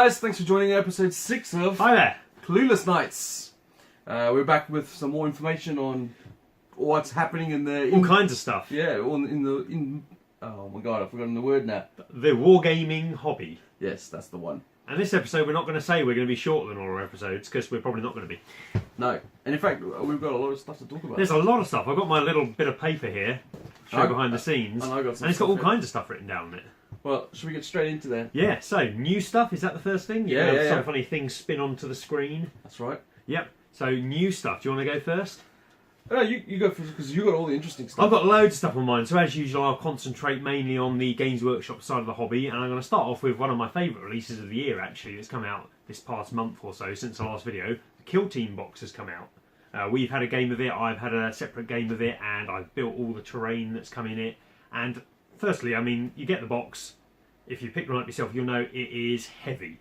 guys, thanks for joining episode 6 of Hi there. Clueless Knights. We're back with some more information on what's happening in the... All kinds of stuff. Yeah, oh my god, I've forgotten the word now. The wargaming hobby. Yes, that's the one. And this episode we're not going to say we're going to be shorter than all our episodes, because we're probably not going to be. No, and in fact, we've got a lot of stuff to talk about. There's a lot of stuff. I've got my little bit of paper here, show behind the scenes, and it's got all kinds of stuff written down on it. Well, should we get straight into that? Yeah, so, new stuff, is that the first thing? Yeah. Some funny things spin onto the screen. That's right. Yep, so new stuff. Do you want to go first? No, you go first, because you got all the interesting stuff. I've got loads of stuff on mine, so as usual I'll concentrate mainly on the Games Workshop side of the hobby, and I'm going to start off with one of my favourite releases of the year actually. It's come out this past month or so since the last video. The Kill Team box has come out. We've had a game of it, I've had a separate game of it, and I've built all the terrain that's come in it. And firstly, I mean, you get the box. If you pick one up yourself, you'll know it is heavy.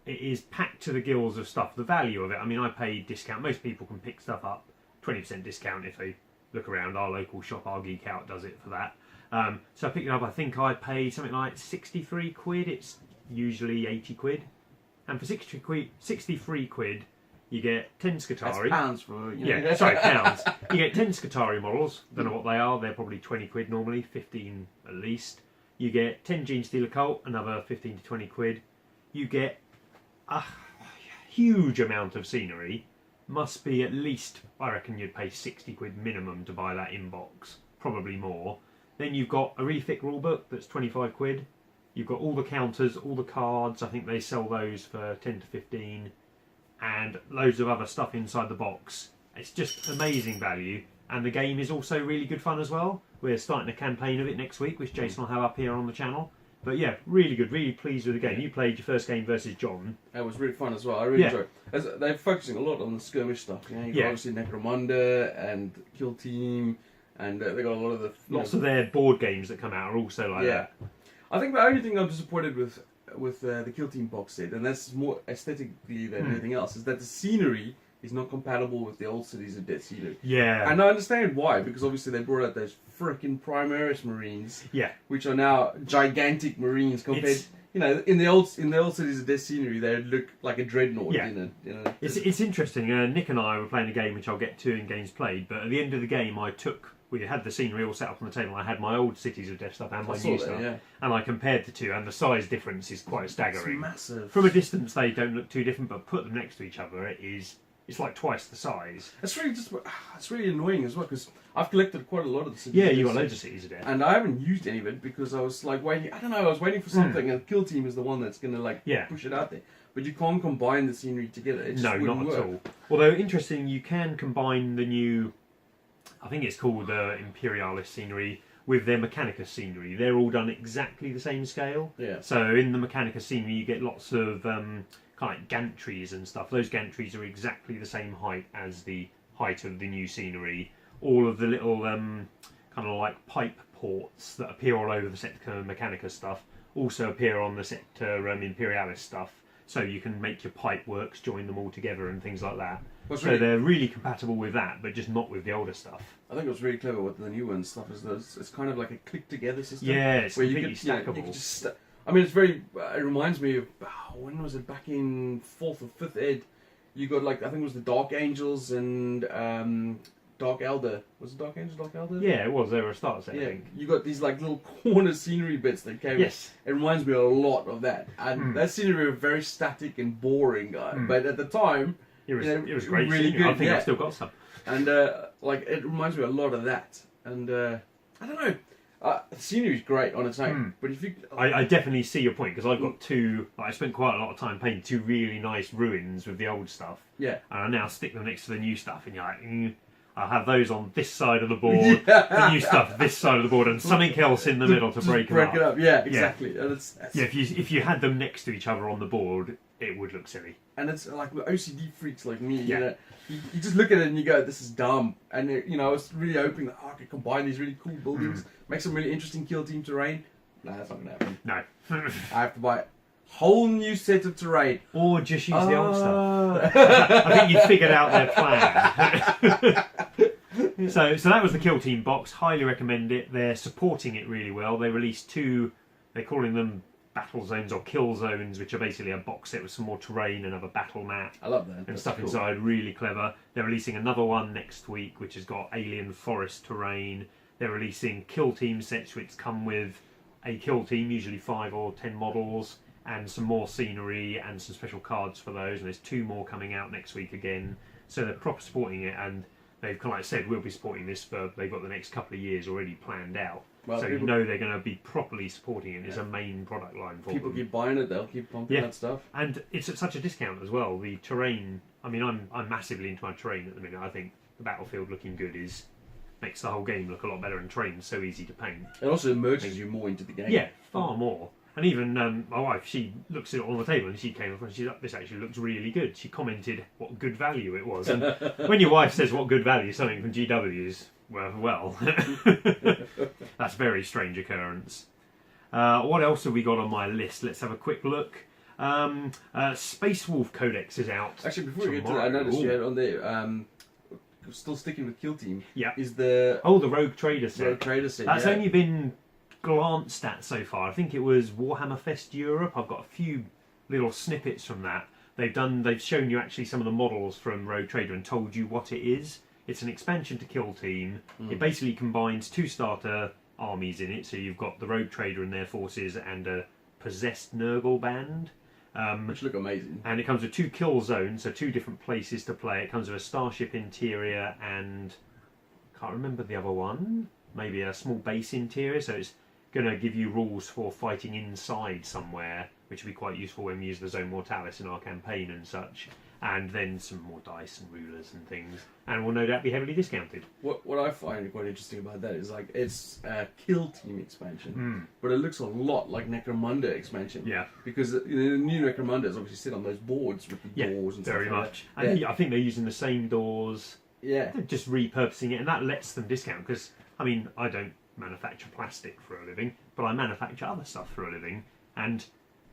It is packed to the gills of stuff. The value of it, I mean, I paid discount. Most people can pick stuff up 20% discount if they look around. Our local shop, Our Geek Out, does it for that. So I picked it up, I think I paid something like 63 quid. It's usually 80 quid. And for 63 quid, you get 10 Scutari. That's pounds for... You know. Yeah, sorry, pounds. You get 10 Scutari models. Don't know what they are. They're probably 20 quid normally, 15 at least. You get 10 Gene Stealer Cult, another 15 to 20 quid. You get a huge amount of scenery. Must be at least, I reckon you'd pay 60 quid minimum to buy that in box. Probably more. Then you've got a really thick rulebook that's 25 quid. You've got all the counters, all the cards. I think they sell those for 10 to 15. And loads of other stuff inside the box. It's just amazing value. And the game is also really good fun as well. We're starting a campaign of it next week, which Jason will have up here on the channel. But yeah, really good, really pleased with the game. You played your first game versus John. That was really fun as well. I really enjoyed it. They're focusing a lot on the skirmish stuff. You know, you've got obviously Necromunda and Kill Team, and they got a lot of the... Lots of their board games that come out are also like that. I think the only thing I'm disappointed with the Kill Team box set, and that's more aesthetically than anything else, is that the scenery is not compatible with the old Cities of Death scenery. Yeah. And I understand why, because obviously they brought out those frickin' Primaris Marines, which are now gigantic Marines compared. You know, in the old Cities of Death scenery, they look like a dreadnought. Yeah. You know, It's interesting. Nick and I were playing a game which I'll get to in Games Played, but at the end of the game, we had the scenery all set up on the table. I had my old Cities of Death stuff and my new stuff, and I compared the two, and the size difference is quite staggering. It's massive. From a distance, they don't look too different, but put them next to each other, it's like twice the size. It's really annoying as well, because I've collected quite a lot of the Cities. Yeah, you got loads of Cities of Death, and I haven't used any of it because I was like waiting. I don't know. I was waiting for something, and Kill Team is the one that's going to push it out there. But you can't combine the scenery together. It just wouldn't work. At all. Although interesting, you can combine the new, I think it's called Imperialist scenery, with their Mechanicus scenery. They're all done exactly the same scale. Yeah. So in the Mechanicus scenery, you get lots of kind of like gantries and stuff. Those gantries are exactly the same height as the height of the new scenery. All of the little kind of like pipe ports that appear all over the Sector Mechanicus stuff also appear on the Sector Imperialis stuff. So you can make your pipe works, join them all together and things like that. So they're really compatible with that, but just not with the older stuff. I think what's really clever with the new one stuff is that it's kind of like a click together system. Yeah, it's where completely stackable. You can just, I mean, it's very. It reminds me of when was it? Back in 4th or 5th ed, you got like I think it was the Dark Angels and Dark Elder. Was it Dark Angels, Dark Elder? Yeah, it was. They were a start set, I think. You got these like little corner scenery bits that came. Yes. It reminds me a lot of that, and that scenery was very static and boring, but at the time, it was great. Really good. I think I've still got some. And like it reminds me a lot of that, and I don't know. The scenery is great on its own, but if you... I definitely see your point, because I've got two... I spent quite a lot of time painting two really nice ruins with the old stuff. Yeah. And I now stick them next to the new stuff, and you're like... I'll have those on this side of the board, the new stuff this side of the board, and something else in the middle to break them up. Break it up, yeah, exactly. Yeah. And if you had them next to each other on the board, it would look silly. And it's like OCD freaks like me, you know, you just look at it and you go, this is dumb. And you know, I was really hoping that I could combine these really cool buildings, make some really interesting Kill Team terrain. Nah, that's not going to happen. No. I have to buy a whole new set of terrain. Or just use the old stuff. I think you figured out their plan. So that was the Kill Team box. Highly recommend it. They're supporting it really well. They released two, they're calling them battle zones or kill zones, which are basically a box set with some more terrain, another battle map. I love that. And That's stuff cool. inside, really clever. They're releasing another one next week, which has got alien forest terrain. They're releasing kill team sets, which come with a kill team, usually 5 or 10 models, and some more scenery and some special cards for those. And there's 2 more coming out next week again. So they're proper supporting it, and they've kind of like said we'll be supporting this for. They've got the next couple of years already planned out. Well, so people, you know they're going to be properly supporting it. It's a main product line for people them. keep buying it. They'll keep pumping that stuff. And it's at such a discount as well. The terrain. I mean, I'm massively into my terrain at the minute. I think the battlefield looking good makes the whole game look a lot better, and terrain's so easy to paint. It also immerses you more into the game. Yeah, far more. And even my wife, she looks at it on the table and she came up and she's like, this actually looks really good. She commented what good value it was. And when your wife says what good value something from GW's, well, that's a very strange occurrence. What else have we got on my list? Let's have a quick look. Space Wolf Codex is out. Actually, before we get to that, I noticed you had on there, still sticking with Kill Team, is the Rogue Trader set. Rogue Trader set. That's only been glanced at so far. I think it was Warhammer Fest Europe. I've got a few little snippets from that. They've shown you actually some of the models from Rogue Trader and told you what it is. It's an expansion to Kill Team. It basically combines 2 starter armies in it. So you've got the Rogue Trader and their forces and a possessed Nurgle band. Which look amazing. And it comes with 2 kill zones, so 2 different places to play. It comes with a starship interior and can't remember the other one. Maybe a small base interior. So it's going to give you rules for fighting inside somewhere, which will be quite useful when we use the Zone Mortalis in our campaign and such. And then some more dice and rulers and things, and will no doubt be heavily discounted. What I find quite interesting about that is like it's a Kill Team expansion, but it looks a lot like Necromunda expansion. Yeah, because the new Necromunda is obviously sit on those boards with the doors and stuff. Very like much. that. And I think they're using the same doors. Yeah, They're just repurposing it, and that lets them discount. Because I mean, I don't manufacture plastic for a living, but I manufacture other stuff for a living, and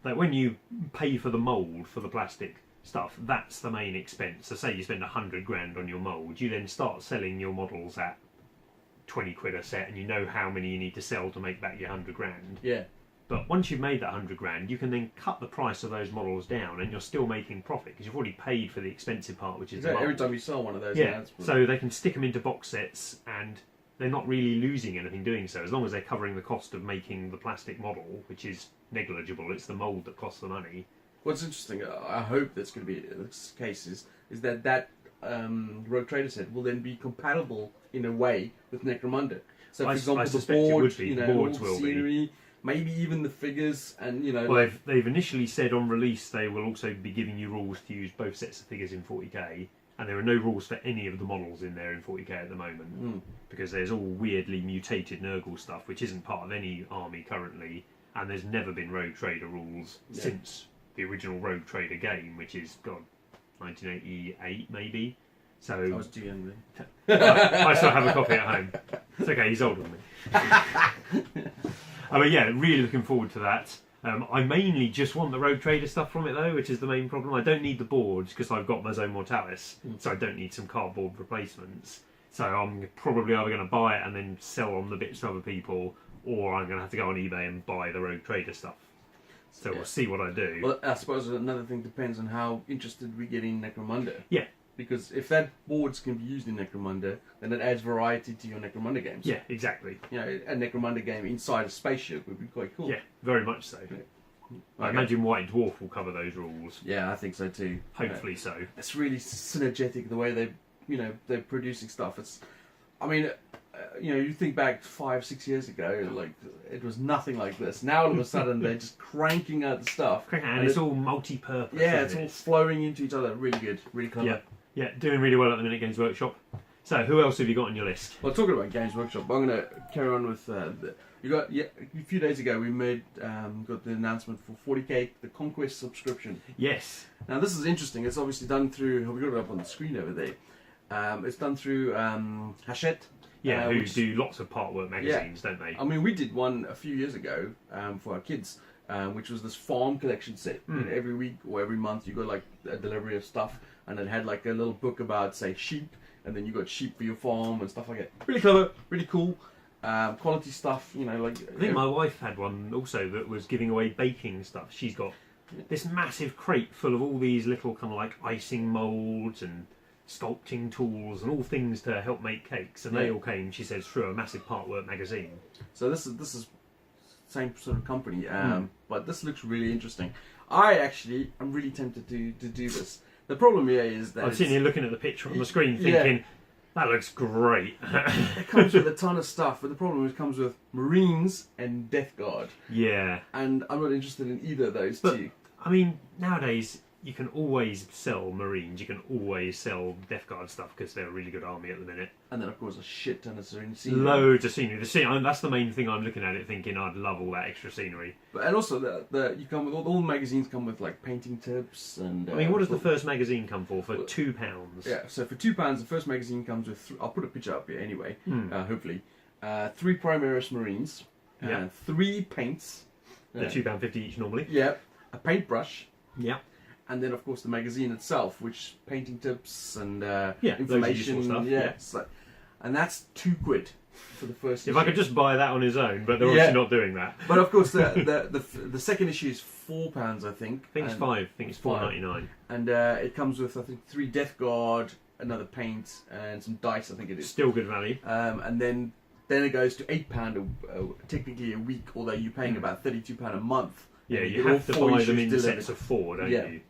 like when you pay for the mould for the plastic stuff, that's the main expense. So say you spend 100 grand on your mould, you then start selling your models at 20 quid a set, and you know how many you need to sell to make back your 100 grand. Yeah. But once you've made that 100 grand, you can then cut the price of those models down, and you're still making profit because you've already paid for the expensive part, which is the mould. Every time you sell one of those. Yeah. So they can stick them into box sets, and they're not really losing anything doing so, as long as they're covering the cost of making the plastic model, which is negligible. It's the mould that costs the money. What's interesting, I hope that's going to be the case, is that Rogue Trader set will then be compatible in a way with Necromunda. So, for example, the board, the boards will scenery, maybe even the figures, and Well, they've initially said on release they will also be giving you rules to use both sets of figures in 40k, and there are no rules for any of the models in there in 40k at the moment, because there's all weirdly mutated Nurgle stuff, which isn't part of any army currently, and there's never been Rogue Trader rules since the original Rogue Trader game, which is 1988 maybe. So I was too young then. I still have a copy at home. It's okay, he's older than me. But yeah, really looking forward to that. I mainly just want the Rogue Trader stuff from it though, which is the main problem. I don't need the boards because I've got my Zone Mortalis, so I don't need some cardboard replacements. So I'm probably either going to buy it and then sell on the bits to other people, or I'm going to have to go on eBay and buy the Rogue Trader stuff. So we'll see what I do. Well, I suppose another thing depends on how interested we get in Necromunda. Yeah. Because if that boards can be used in Necromunda, then it adds variety to your Necromunda games. Yeah, exactly. A Necromunda game inside a spaceship would be quite cool. Yeah, very much so. Yeah. I imagine White Dwarf will cover those rules. Yeah, I think so too. Hopefully so. It's really synergetic the way they're producing stuff. You think back 5-6 years ago, like it was nothing like this. Now all of a sudden they're just cranking out the stuff, and it's all multi-purpose. Yeah, it's all flowing into each other. Really good, really clever. Yeah, doing really well at the minute, Games Workshop. So, who else have you got on your list? Well, talking about Games Workshop, I'm going to carry on with a few days ago we got the announcement for 40k, the Conquest subscription. Yes. Now this is interesting. It's obviously done through. We got it up on the screen over there. It's done through Hachette. Yeah, who do lots of part work magazines, don't they? I mean, we did one a few years ago for our kids, which was this farm collection set. Every week or every month you got like a delivery of stuff, and it had like a little book about, say, sheep, and then you got sheep for your farm and stuff like that. Really clever, really cool. quality stuff. You know, like I think my wife had one also that was giving away baking stuff. She's got this massive crate full of all these little kind of like icing moulds and sculpting tools and all things to help make cakes, and they all came, she says, through a massive Partwork magazine. So this is same sort of company, but this looks really interesting. I'm really tempted to do this. The problem here is that I'm sitting here looking at the picture on the screen thinking, that looks great. It comes with a ton of stuff, but the problem is it comes with Marines and Death Guard. Yeah. And I'm not interested in either of those two. I mean, nowadays, you can always sell Marines, you can always sell Death Guard stuff because they're a really good army at the minute. And then, of course, a shit ton of scenery. Loads of scenery. That's the main thing I'm looking at it thinking I'd love all that extra scenery. And also, you come with all the magazines come with like painting tips and. I mean, what does the first magazine come for? For £2? Yeah, so for £2, the first magazine comes with. I'll put a picture up here anyway. Hopefully, 3 Primaris Marines, 3 paints. They're £2.50 each normally. Yeah, a paintbrush. Yeah. And then, of course, the magazine itself, which painting tips and information stuff. Yeah, so, and that's £2 for the first. If issue. I could just buy that on his own, but they're obviously not doing that. But of course, the second issue is £4, I think. I think it's £5. I think it's £4.99. And it comes with, I think, 3 Death Guard, another paint, and some dice. I think it is still good value. And then it goes to £8 technically a week, although you're paying about £32 a month. Yeah, you have to buy them in sets of 4, don't you?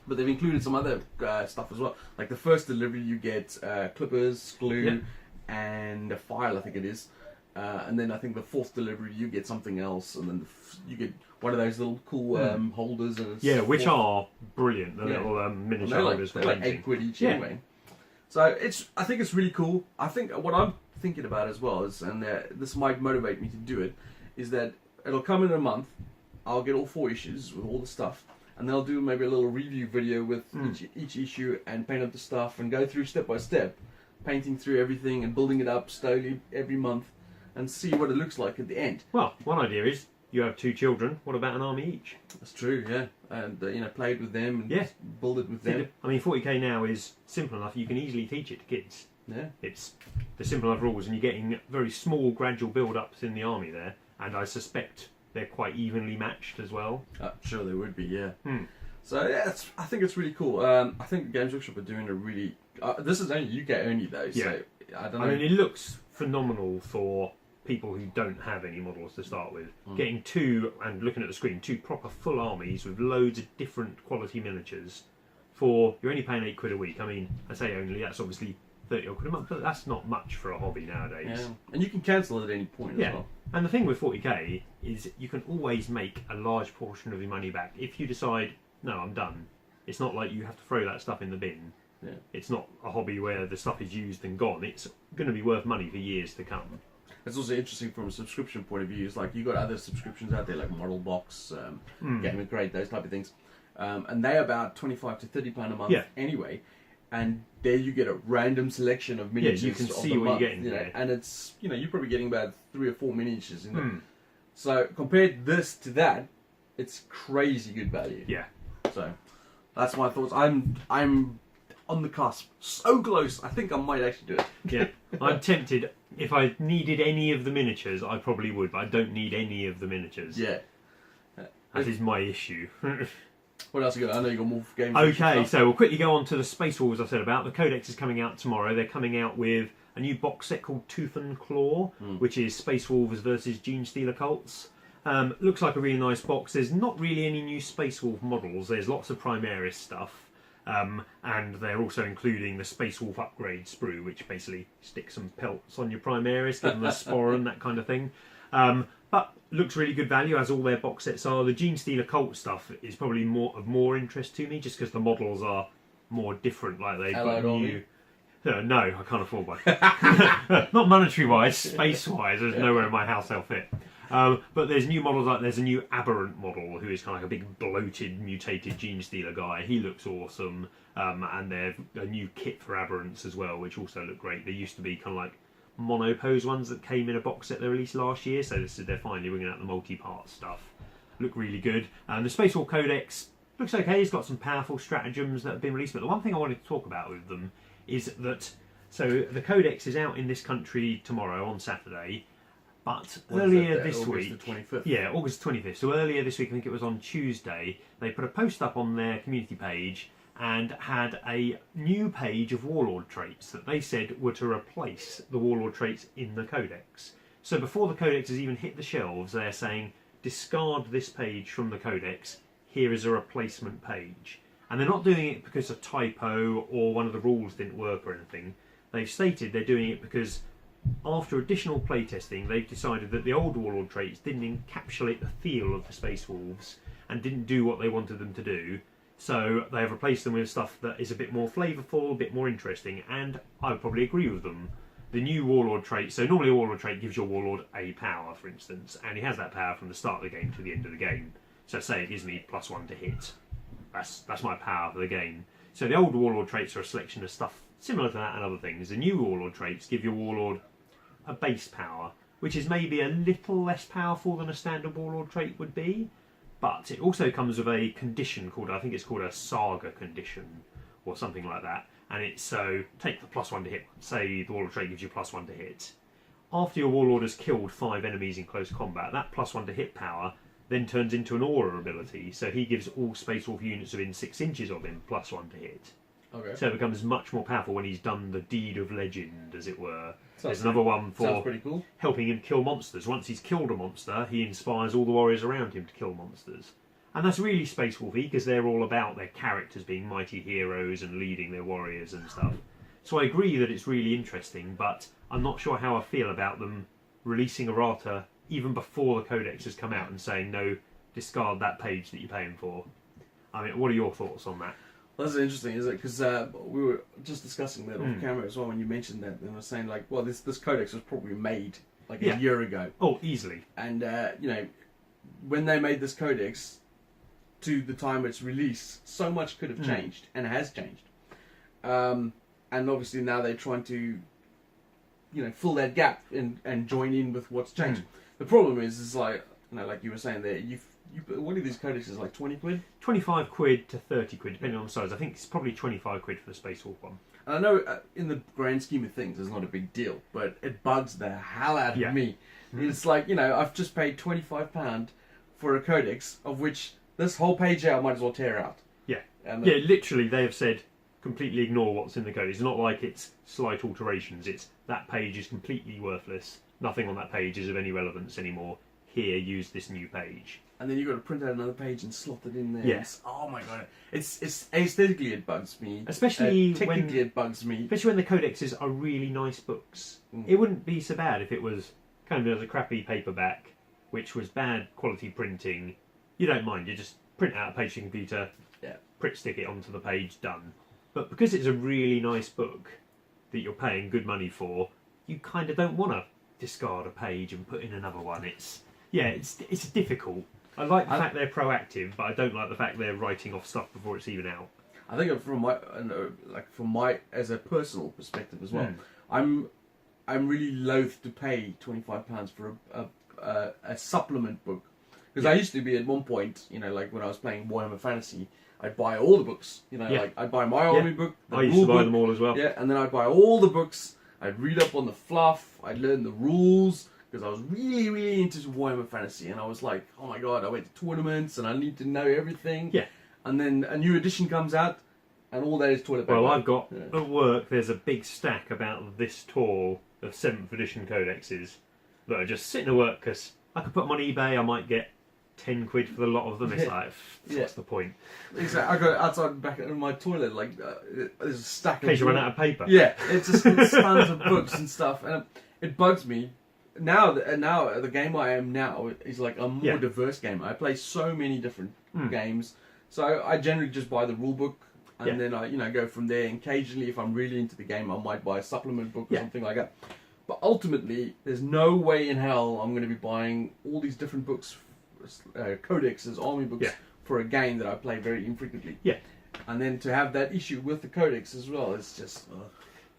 But they've included some other stuff as well. Like the first delivery, you get clippers, glue, and a file, I think it is. And then I think the 4th delivery, you get something else, and then you get one of those little cool holders. And which are brilliant. The little miniature holders for like painting. £8 each anyway. So I think it's really cool. I think what I'm thinking about as well is, and this might motivate me to do it, is that it'll come in a month. I'll get all 4 issues with all the stuff. And they'll do maybe a little review video with each issue and paint up the stuff and go through step by step, painting through everything and building it up slowly every month and see what it looks like at the end. Well, one idea is you have 2 children. What about an army each? That's true, yeah. And play it with them and build it with them. I mean, 40k now is simple enough. You can easily teach it to kids. Yeah, it's the simple enough rules, and you're getting very small, gradual build-ups in the army there. And I suspect they're quite evenly matched as well. Sure they would be, yeah. So I think it's really cool. I think Games Workshop are doing a really. This is only UK only though, so I don't know. I mean, it looks phenomenal for people who don't have any models to start with. Getting 2, and looking at the screen, 2 proper full armies with loads of different quality miniatures. You're only paying £8 a week. I mean, I say only. That's obviously 30 odd quid a month, but that's not much for a hobby nowadays. Yeah. And you can cancel at any point as well. And the thing with 40k is you can always make a large portion of your money back if you decide, no, I'm done. It's not like you have to throw that stuff in the bin. Yeah. It's not a hobby where the stuff is used and gone. It's going to be worth money for years to come. It's also interesting from a subscription point of view. It's like you've got other subscriptions out there like Model Box, Game of Grade, those type of things. And they're about £25 to £30 a month anyway. And there you get a random selection of miniatures. You can see what you're getting. And it's you're probably getting about 3 or 4 miniatures in there. So compared this to that, it's crazy good value. Yeah. So that's my thoughts. I'm on the cusp, so close. I think I might actually do it. Yeah, I'm tempted. If I needed any of the miniatures, I probably would, but I don't need any of the miniatures. Yeah. That is my issue. What else you got? I know you got more games. Okay, so we'll quickly go on to the Space Wolves I said about. The Codex is coming out tomorrow. They're coming out with a new box set called Tooth and Claw, which is Space Wolves versus Gene Stealer Cults. Looks like a really nice box. There's not really any new Space Wolf models. There's lots of Primaris stuff. And they're also including the Space Wolf upgrade sprue, which basically sticks some pelts on your Primaris, give them a sporran, that kind of thing. But looks really good value, as all their box sets are. The Gene Stealer Cult stuff is probably of more interest to me, just because the models are more different. Like they've got new. No, I can't afford one. Not monetary-wise, space-wise. There's nowhere in my house they'll fit. But there's new models, like there's a new Aberrant model who is kind of like a big bloated mutated Gene Stealer guy. He looks awesome. And there's a new kit for Aberrants as well, which also look great. There used to be kind of like monopose ones that came in a box set they released last year, so they're finally bringing out the multi-part stuff. Look really good. And the Space War Codex looks okay. It's got some powerful stratagems that have been released, but the one thing I wanted to talk about with them is that So the Codex is out in this country tomorrow on Saturday, but What is earlier that, this August week, the 25th? yeah, August 25th. So earlier this week, I think it was on Tuesday, they put a post up on their community page and had a new page of Warlord traits that they said were to replace the Warlord traits in the Codex. So before the Codex has even hit the shelves, they're saying, discard this page from the Codex, here is a replacement page. And they're not doing it because a typo or one of the rules didn't work or anything. They've stated they're doing it because after additional playtesting, they've decided that the old Warlord traits didn't encapsulate the feel of the Space Wolves and didn't do what they wanted them to do. So they have replaced them with stuff that is a bit more flavourful, a bit more interesting, and I would probably agree with them. The new Warlord trait, so normally a Warlord trait gives your Warlord a power, for instance, and he has that power from the start of the game to the end of the game. So say it gives me +1 to hit. That's my power for the game. So the old Warlord traits are a selection of stuff similar to that and other things. The new Warlord traits give your Warlord a base power, which is maybe a little less powerful than a standard Warlord trait would be, but it also comes with a condition called, I think it's called a Saga condition, or something like that. And it's so, take the +1 to hit, say the Warlord trait gives you +1 to hit. After your Warlord has killed 5 enemies in close combat, that +1 to hit power then turns into an aura ability, so he gives all Space Wolf units within 6 inches of him +1 to hit. Okay. So it becomes much more powerful when he's done the deed of legend, as it were. Sounds There's another one for Sounds pretty cool. helping him kill monsters. Once he's killed a monster, he inspires all the warriors around him to kill monsters. And that's really Space Wolfy, because they're all about their characters being mighty heroes and leading their warriors and stuff. So I agree that it's really interesting, but I'm not sure how I feel about them releasing errata even before the Codex has come out and saying, no, discard that page that you're paying for. I mean, what are your thoughts on that? Well, that's interesting, is it? Because we were just discussing that off camera as well when you mentioned that, and I was saying like, well, this Codex was probably made like a year ago. Oh, easily. And you know, when they made this Codex to the time it's released, so much could have changed and has changed. And obviously now they're trying to, you know, fill that gap and join in with what's changed. The problem is like, you know, like you were saying there, what are these codexes, like 20 quid? 25 quid to 30 quid, depending on the size. I think it's probably 25 quid for the Space Wolf one. And I know in the grand scheme of things, it's not a big deal, but it bugs the hell out of me. It's like, you know, I've just paid £25 for a codex, of which this whole page out I might as well tear out. Yeah. And Yeah, literally, they have said, completely ignore what's in the code. It's not like it's slight alterations. It's that page is completely worthless. Nothing on that page is of any relevance anymore. Here, use this new page. And then you've got to print out another page and slot it in there. Yes. Oh my god. It's aesthetically it bugs me. Especially technically it bugs me. Especially when the codexes are really nice books. It wouldn't be so bad if it was kind of a crappy paperback, which was bad quality printing. You don't mind. You just print out a page to your computer, stick it onto the page, done. But because it's a really nice book that you're paying good money for, you kind of don't want to discard a page and put in another one. It's difficult. I like the fact they're proactive, but I don't like the fact they're writing off stuff before it's even out. I think from my as a personal perspective as well, I'm really loath to pay £25 for a supplement book, because I used to be at one point, you know, like when I was playing Warhammer Fantasy, I'd buy all the books, you know, like I'd buy my army book, I used to buy them all as well. Yeah, and then I'd buy all the books. I'd read up on the fluff. I'd learn the rules, because I was really, really into Warhammer Fantasy, and I was like, oh my god, I went to tournaments and I need to know everything. Yeah. And then a new edition comes out, and all that is toilet paper. Well, I've got at work. There's a big stack about this tall of 7th edition codexes that are just sitting at work, because I could put them on eBay. I might get 10 quid for the lot of them. It's like, what's the point? Exactly. I got it outside back in my toilet, like there's a stack. In case you run out of paper. Yeah, it's just tons of books and stuff, and it bugs me. Now the game I am now is like a more diverse game. I play so many different games, so I generally just buy the rule book, and then I go from there. And occasionally, if I'm really into the game, I might buy a supplement book or something like that. But ultimately, there's no way in hell I'm going to be buying all these different books, codexes, army books for a game that I play very infrequently. Yeah, and then to have that issue with the codex as well, it's just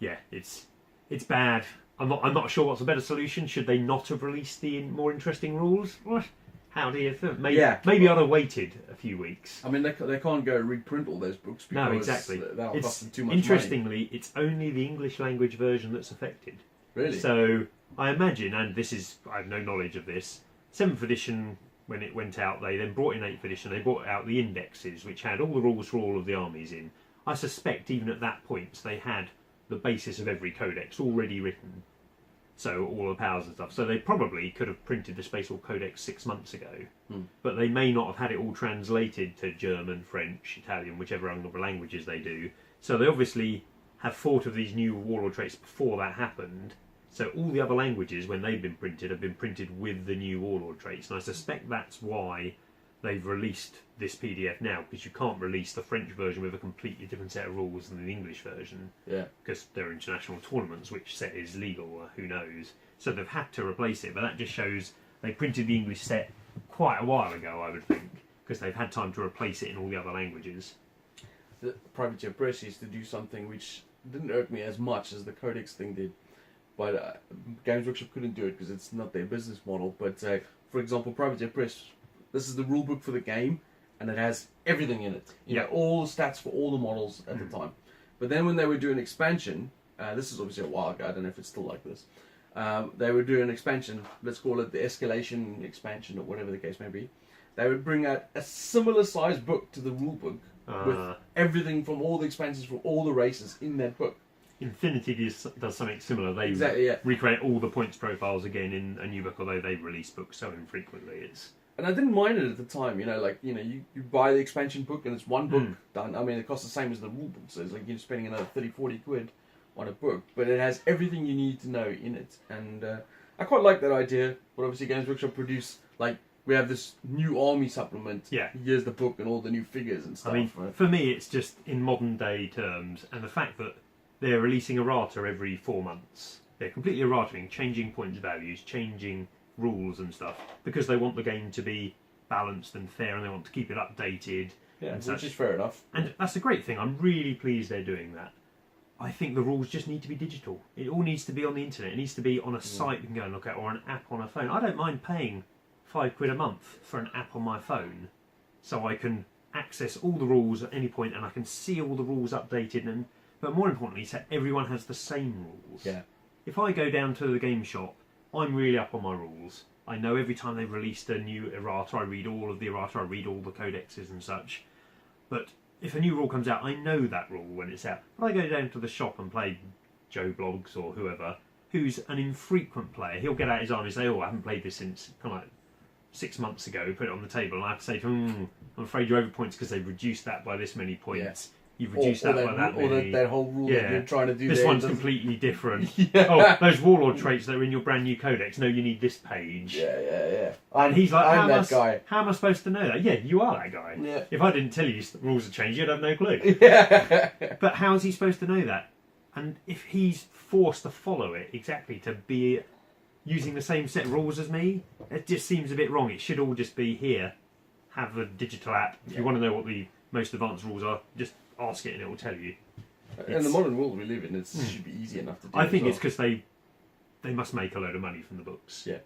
it's bad. I'm not sure what's a better solution. Should they not have released the more interesting rules? Well, How do you think? Maybe, Yeah. maybe I'd have waited a few weeks. I mean, they can't go reprint all those books because No, exactly. that'll cost them too much Interestingly, money. it's only the English language version that's affected. Really? So I imagine, and this is, I have no knowledge of this, 7th edition, when it went out, they then brought in 8th edition, they brought out the indexes, which had all the rules for all of the armies in. I suspect even at that point, they had the basis of every codex already written. So all the powers and stuff. So they probably could have printed the Space War Codex 6 months ago. But they may not have had it all translated to German, French, Italian, whichever other languages they do. So they obviously have thought of these new warlord traits before that happened. So all the other languages, when they've been printed, have been printed with the new warlord traits. And I suspect that's why they've released this PDF now, because you can't release the French version with a completely different set of rules than the English version. Yeah. Because there are international tournaments, which set is legal, or who knows. So they've had to replace it, but that just shows they printed the English set quite a while ago, I would think, because they've had time to replace it in all the other languages. The Privateer Press used to do something which didn't irk me as much as the Codex thing did. But Games Workshop couldn't do it because it's not their business model. But for example, Privateer Press, this is the rule book for the game, and it has everything in it. You know, all the stats for all the models at the time. But then when they were doing expansion, this is obviously a while ago, I don't know if it's still like this. They would do an expansion, let's call it the escalation expansion or whatever the case may be. They would bring out a similar sized book to the rule book with everything from all the expansions from all the races in that book. Infinity does something similar. They recreate all the points profiles again in a new book, although they release books so infrequently. It's And I didn't mind it at the time, you buy the expansion book and it's one book done. I mean, it costs the same as the rule book, so it's like you're spending another 30-40 quid on a book, but it has everything you need to know in it. And I quite like that idea, but obviously Games Workshop produce, we have this new army supplement. Yeah. Here's the book and all the new figures and stuff. I mean, for me, it's just in modern day terms, and the fact that they're releasing errata every 4 months. They're completely errataing, changing points values, changing rules and stuff, because they want the game to be balanced and fair, and they want to keep it updated. Yeah, and which is fair enough. And that's a great thing. I'm really pleased they're doing that. I think the rules just need to be digital. It all needs to be on the internet. It needs to be on a site you can go and look at, or an app on a phone. I don't mind paying £5 a month for an app on my phone, so I can access all the rules at any point, and I can see all the rules updated. But more importantly, so everyone has the same rules. Yeah. If I go down to the game shop, I'm really up on my rules. I know every time they've released a new errata, I read all of the errata, I read all the codexes and such. But if a new rule comes out, I know that rule when it's out. But I go down to the shop and play Joe Blogs or whoever, who's an infrequent player. He'll get out his arm and say, I haven't played this since kind of 6 months ago, put it on the table, and I have to say to him, I'm afraid you're over points because they've reduced that by this many points. Yeah. You've reduced that by that many. Or that whole rule that you're trying to do. This one's completely different. Oh, those warlord traits that are in your brand new codex. No, you need this page. Yeah. And he's like, I'm that guy. How am I supposed to know that? Yeah, you are that guy. Yeah. If I didn't tell you the rules have changed, you'd have no clue. Yeah. But how is he supposed to know that? And if he's forced to follow it exactly to be using the same set of rules as me, it just seems a bit wrong. It should all just be here. Have a digital app. If you want to know what the most advanced rules are, just ask it and it will tell you. In the modern world we live in, it should be easy enough to do. I think it's because they must make a load of money from the books. Yeah.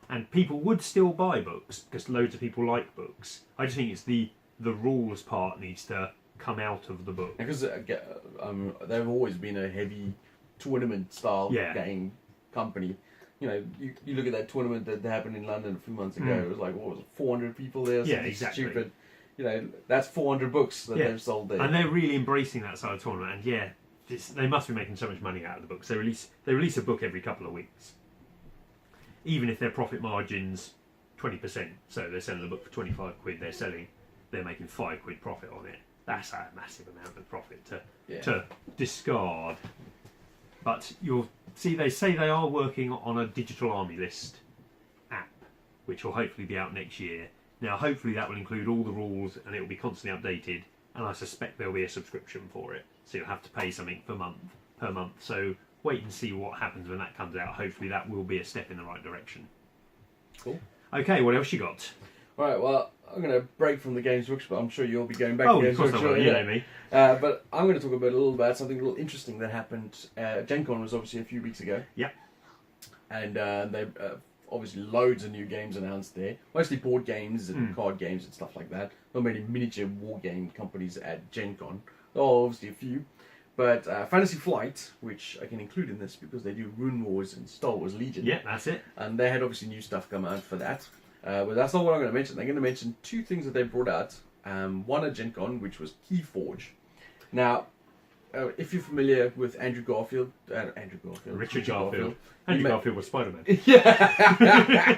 And people would still buy books because loads of people like books. I just think it's the rules part needs to come out of the book. Because they've always been a heavy tournament style game company. You look at that tournament that happened in London a few months ago. It was like, what was it, 400 people there? Yeah, exactly. Stupid. That's 400 books that they've sold there. And they're really embracing that side of the tournament. And they must be making so much money out of the books. They release a book every couple of weeks. Even if their profit margin's 20%, so they're selling the book for 25 quid, they're making 5 quid profit on it. That's a massive amount of profit to discard. But you'll see, they say they are working on a digital army list app, which will hopefully be out next year. Now, hopefully that will include all the rules and it will be constantly updated, and I suspect there'll be a subscription for it. So you'll have to pay something per month. So wait and see what happens when that comes out. Hopefully that will be a step in the right direction. Cool. Okay, what else you got? Alright, well, I'm going to break from the Games Workshop. I'm sure you'll be going back to Games Workshop. Oh, of course I will, you know me. But I'm going to talk a little about something a little interesting that happened. Gen Con was obviously a few weeks ago. Yeah. And obviously loads of new games announced there. Mostly board games and card games and stuff like that. Not many miniature war game companies at Gen Con. There are obviously a few. But Fantasy Flight, which I can include in this because they do Rune Wars and Star Wars Legion. Yeah, that's it. And they had obviously new stuff come out for that. But that's not what I'm going to mention. I'm going to mention two things that they brought out. One at Gen Con, which was Keyforge. Now, if you're familiar with Richard Garfield. Andrew Garfield was Spider-Man. Yeah.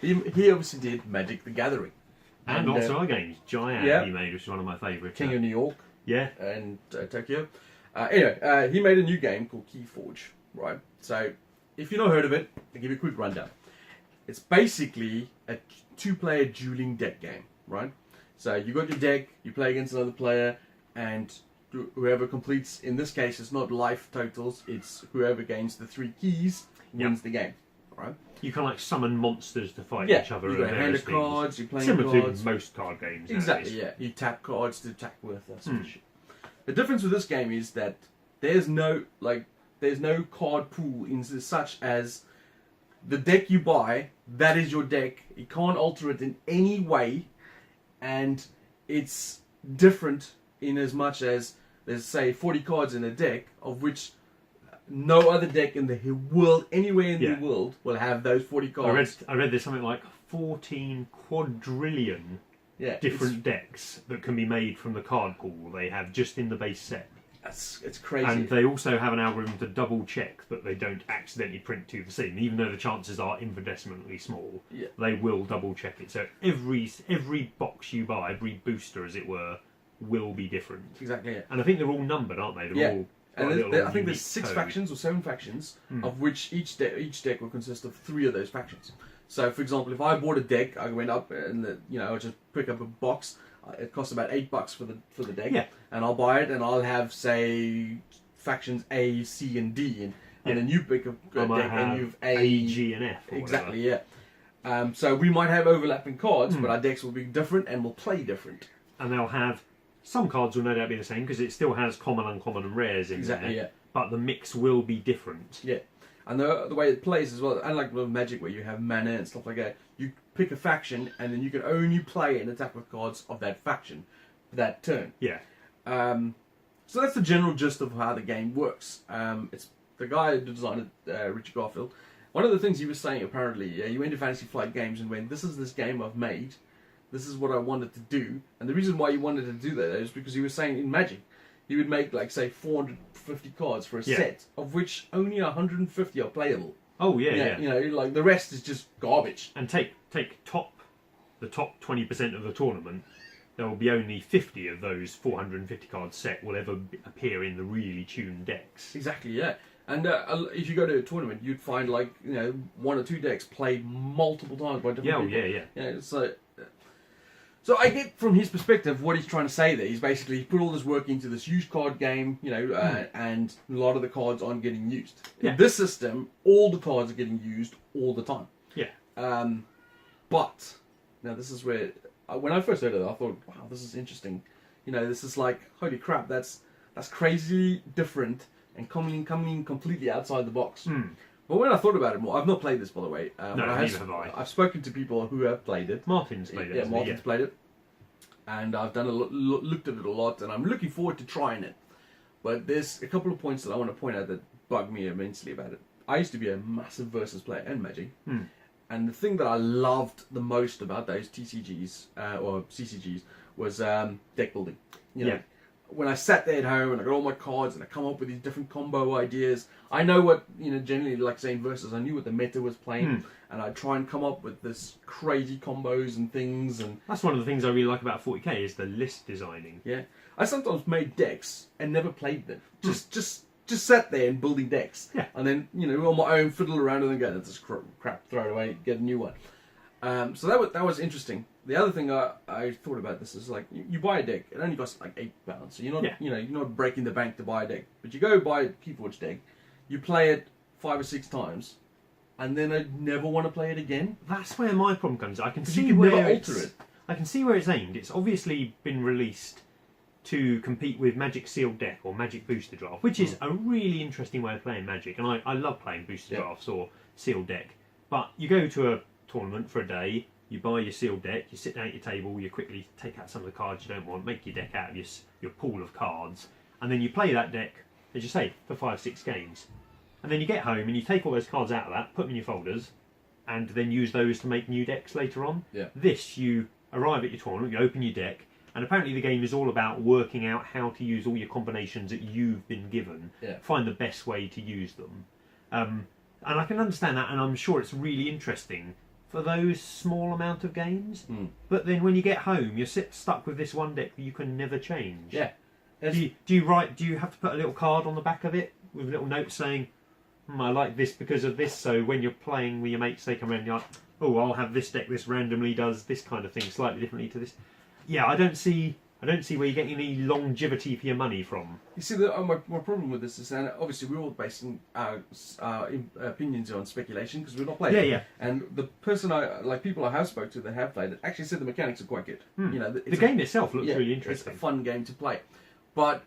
he obviously did Magic the Gathering. And also our games. Giant he made, which is one of my favourites. King of New York. Yeah. And Tokyo. Anyway, he made a new game called Keyforge, right? So, if you've not heard of it, I'll give you a quick rundown. It's basically a two-player dueling deck game, right? So, you got your deck, you play against another player, and whoever completes, in this case, it's not life totals, it's whoever gains the 3 keys wins the game, right? You can summon monsters to fight each other. You've got a hand of cards, you're playing similar cards. to most card games. Exactly, nowadays. You tap cards to attack with, that sort of shit. The difference with this game is that there's no card pool in such as the deck you buy, that is your deck. You can't alter it in any way, and it's different in as much as there's, say, 40 cards in a deck, of which no other deck in the world, anywhere in the world, will have those 40 cards. I read there's something like 14 quadrillion different decks that can be made from the card pool they have just in the base set. It's crazy. And they also have an algorithm to double check that they don't accidentally print to the scene, even though the chances are infinitesimally small. Yeah. They will double check it. So every box you buy, every booster, as it were, will be different. Exactly. Yeah. And I think they're all numbered, aren't they? They're all. And I think there's 6 factions or 7 factions, of which each deck will consist of 3 of those factions. So, for example, if I bought a deck, I went up and I just pick up a box. It costs about $8 for the deck, and I'll buy it, and I'll have, say, factions A, C, and D, and then you pick a deck and you've A, G, and F. Exactly, yeah. So we might have overlapping cards, but our decks will be different and will play different. And they'll have. Some cards will no doubt be the same because it still has common, uncommon, and rares in there. Yeah. But the mix will be different. Yeah, and the way it plays as well, unlike with Magic where you have mana and stuff like that, you pick a faction and then you can only play and attack with cards of that faction for that turn. Yeah. So that's the general gist of how the game works. It's the guy who designed it, Richard Garfield. One of the things he was saying apparently, he went to Fantasy Flight Games and went, "This is this game I've made. This is what I wanted to do." And the reason why he wanted to do that is because he was saying in Magic, he would make, say, 450 cards for a set, of which only 150 are playable. Oh, yeah. The rest is just garbage. And take the top 20% of the tournament, there will be only 50 of those 450 card set will ever appear in the really tuned decks. Exactly, yeah. And if you go to a tournament, you'd find, 1 or 2 decks played multiple times by different people. Yeah. So I get from his perspective what he's trying to say there. He's basically put all this work into this used card game, and a lot of the cards aren't getting used. In this system, all the cards are getting used all the time. Yeah. But now this is where, when I first heard of it, I thought, wow, this is interesting. This is like, holy crap, that's crazy different and coming completely outside the box. But when I thought about it more, I've not played this, by the way. No, neither have I. I've spoken to people who have played it. Martin's played it. Yeah, Martin's played it. And I've done looked at it a lot, and I'm looking forward to trying it. But there's a couple of points that I want to point out that bug me immensely about it. I used to be a massive Versus player and Magic. And the thing that I loved the most about those TCGs, or CCGs, was deck building. When I sat there at home and I got all my cards and I come up with these different combo ideas, I know what, generally, like saying Versus, I knew what the meta was playing, and I try and come up with this crazy combos and things. And that's one of the things I really like about 40k is the list designing. Yeah, I sometimes made decks and never played them. Just sat there and building decks. Yeah. And then, on my own, fiddle around and then go, that's just crap, throw it away, get a new one. So that was interesting. The other thing I thought about this is you buy a deck, it only costs £8, so you're not you're not breaking the bank to buy a deck. But you go buy a Keyforge deck, you play it 5 or 6 times, and then I never want to play it again. That's where my problem comes. I can see you can where never alter it. I can see where it's aimed. It's obviously been released to compete with Magic Sealed Deck or Magic Booster Draft, which is a really interesting way of playing Magic, and I love playing Booster Drafts or Sealed Deck. But you go to a tournament for a day, you buy your sealed deck, you sit down at your table, you quickly take out some of the cards you don't want, make your deck out of your pool of cards, and then you play that deck, as you say, for 5-6 games. And then you get home and you take all those cards out of that, put them in your folders, and then use those to make new decks later on. Yeah. This, you arrive at your tournament, you open your deck, and apparently the game is all about working out how to use all your combinations that you've been given, find the best way to use them. And I can understand that, and I'm sure it's really interesting for those small amount of games. But then when you get home, you're stuck with this one deck that you can never change. Yeah. Do you have to put a little card on the back of it with a little note saying, I like this because of this, so when you're playing with your mates, they come around and you're like, oh, I'll have this deck, this randomly does this kind of thing, slightly differently to this. Yeah, I don't see where you're getting any longevity for your money from. You see, my problem with this is, and obviously we're all basing our opinions on speculation because we're not playing. Yeah. And the person people I have spoke to that have played it actually said the mechanics are quite good. You know, the game itself looks really interesting. It's a fun game to play, but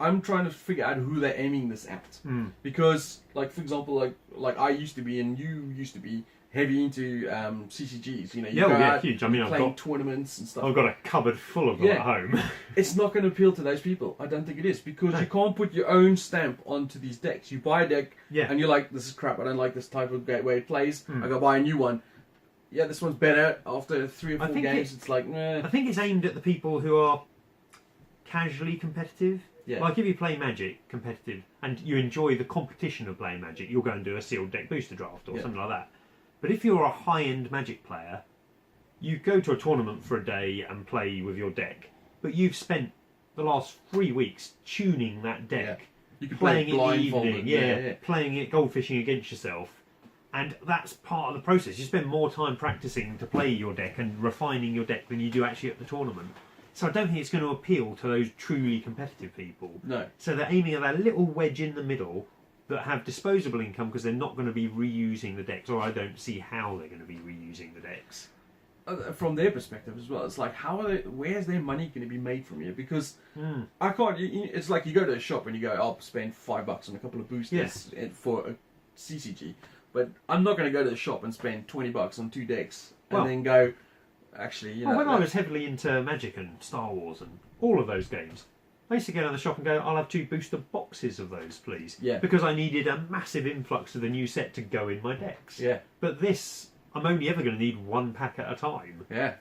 I'm trying to figure out who they're aiming this at. Because, like for example, like I used to be, and you used to be heavy into CCGs. You know, you go out, huge. I mean, playing tournaments and stuff. I've got a cupboard full of them at home. It's not going to appeal to those people. I don't think it is, because you can't put your own stamp onto these decks. You buy a deck, and you're like, this is crap. I don't like this type of way it plays. I go buy a new one. Yeah, this one's better. After 3 or 4 games, it's like, nah. I think it's aimed at the people who are casually competitive. Yeah. Like if you play Magic competitive and you enjoy the competition of playing Magic, you'll go and do a sealed deck booster draft or something like that. But if you're a high-end Magic player, you go to a tournament for a day and play with your deck, but you've spent the last 3 weeks tuning that deck, you can playing play it in the evening, playing it goldfishing against yourself, and that's part of the process. You spend more time practicing to play your deck and refining your deck than you do actually at the tournament. So I don't think it's going to appeal to those truly competitive people. No. So they're aiming at that little wedge in the middle that have disposable income because they're not going to be reusing the decks, or I don't see how they're going to be reusing the decks. From their perspective as well, it's like, where's their money going to be made from here? Because I can't. It's like you go to a shop and you go, I'll spend $5 on a couple of boosters for a CCG, but I'm not going to go to the shop and spend $20 on 2 decks and then go. Actually, you know. When I was heavily into Magic and Star Wars and all of those games, I used to go down the shop and go, I'll have 2 booster boxes of those, please. Yeah. Because I needed a massive influx of the new set to go in my decks. Yeah. But this, I'm only ever going to need 1 pack at a time. Yeah.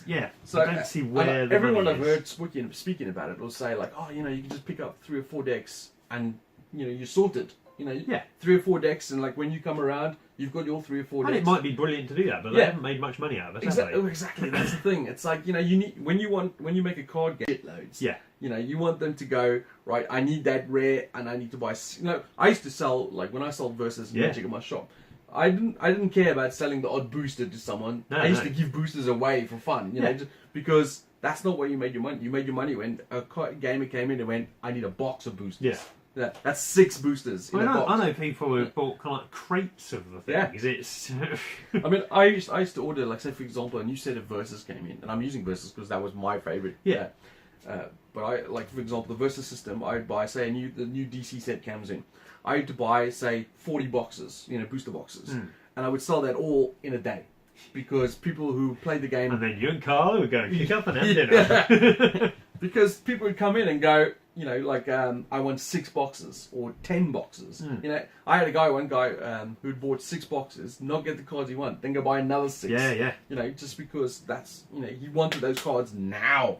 Yeah. So I don't see where the everyone money I've is. heard speaking about it will say like, oh, you know, you can just pick up 3 or 4 decks and you're sorted. You know, 3 or 4 decks, and like when you come around, you've got your 3 or 4 decks. And it might be brilliant to do that, but they haven't made much money out of it. Exactly. That's the thing. It's like, you know, you need when you make a card game, shitloads. Yeah. You know, you want them to go right. I need that rare, and I need to buy. You know, I used to sell like when I sold Versus Magic in my shop. I didn't care about selling the odd booster to someone. I used to give boosters away for fun. You know, just because that's not where you made your money. You made your money when a gamer came in and went, I need a box of boosters. Yeah. Yeah, that's 6 boosters in a box. I know people who have bought kind of like crates of the things. It's. I mean, I used to order, like, say for example, a new set of Versus came in, and I'm using Versus because that was my favorite. Yeah. But I, like, for example, the Versus system, I'd buy, say, the new DC set comes in. I had to buy, say, 40 boxes, booster boxes, and I would sell that all in a day. Because people who played the game... And then you and Carl would go and kick up and have dinner. Because people would come in and go, I want 6 boxes or 10 boxes. You know, I had one guy who'd bought 6 boxes, not get the cards he wanted, then go buy another 6. Yeah. You know, just because that's, he wanted those cards now.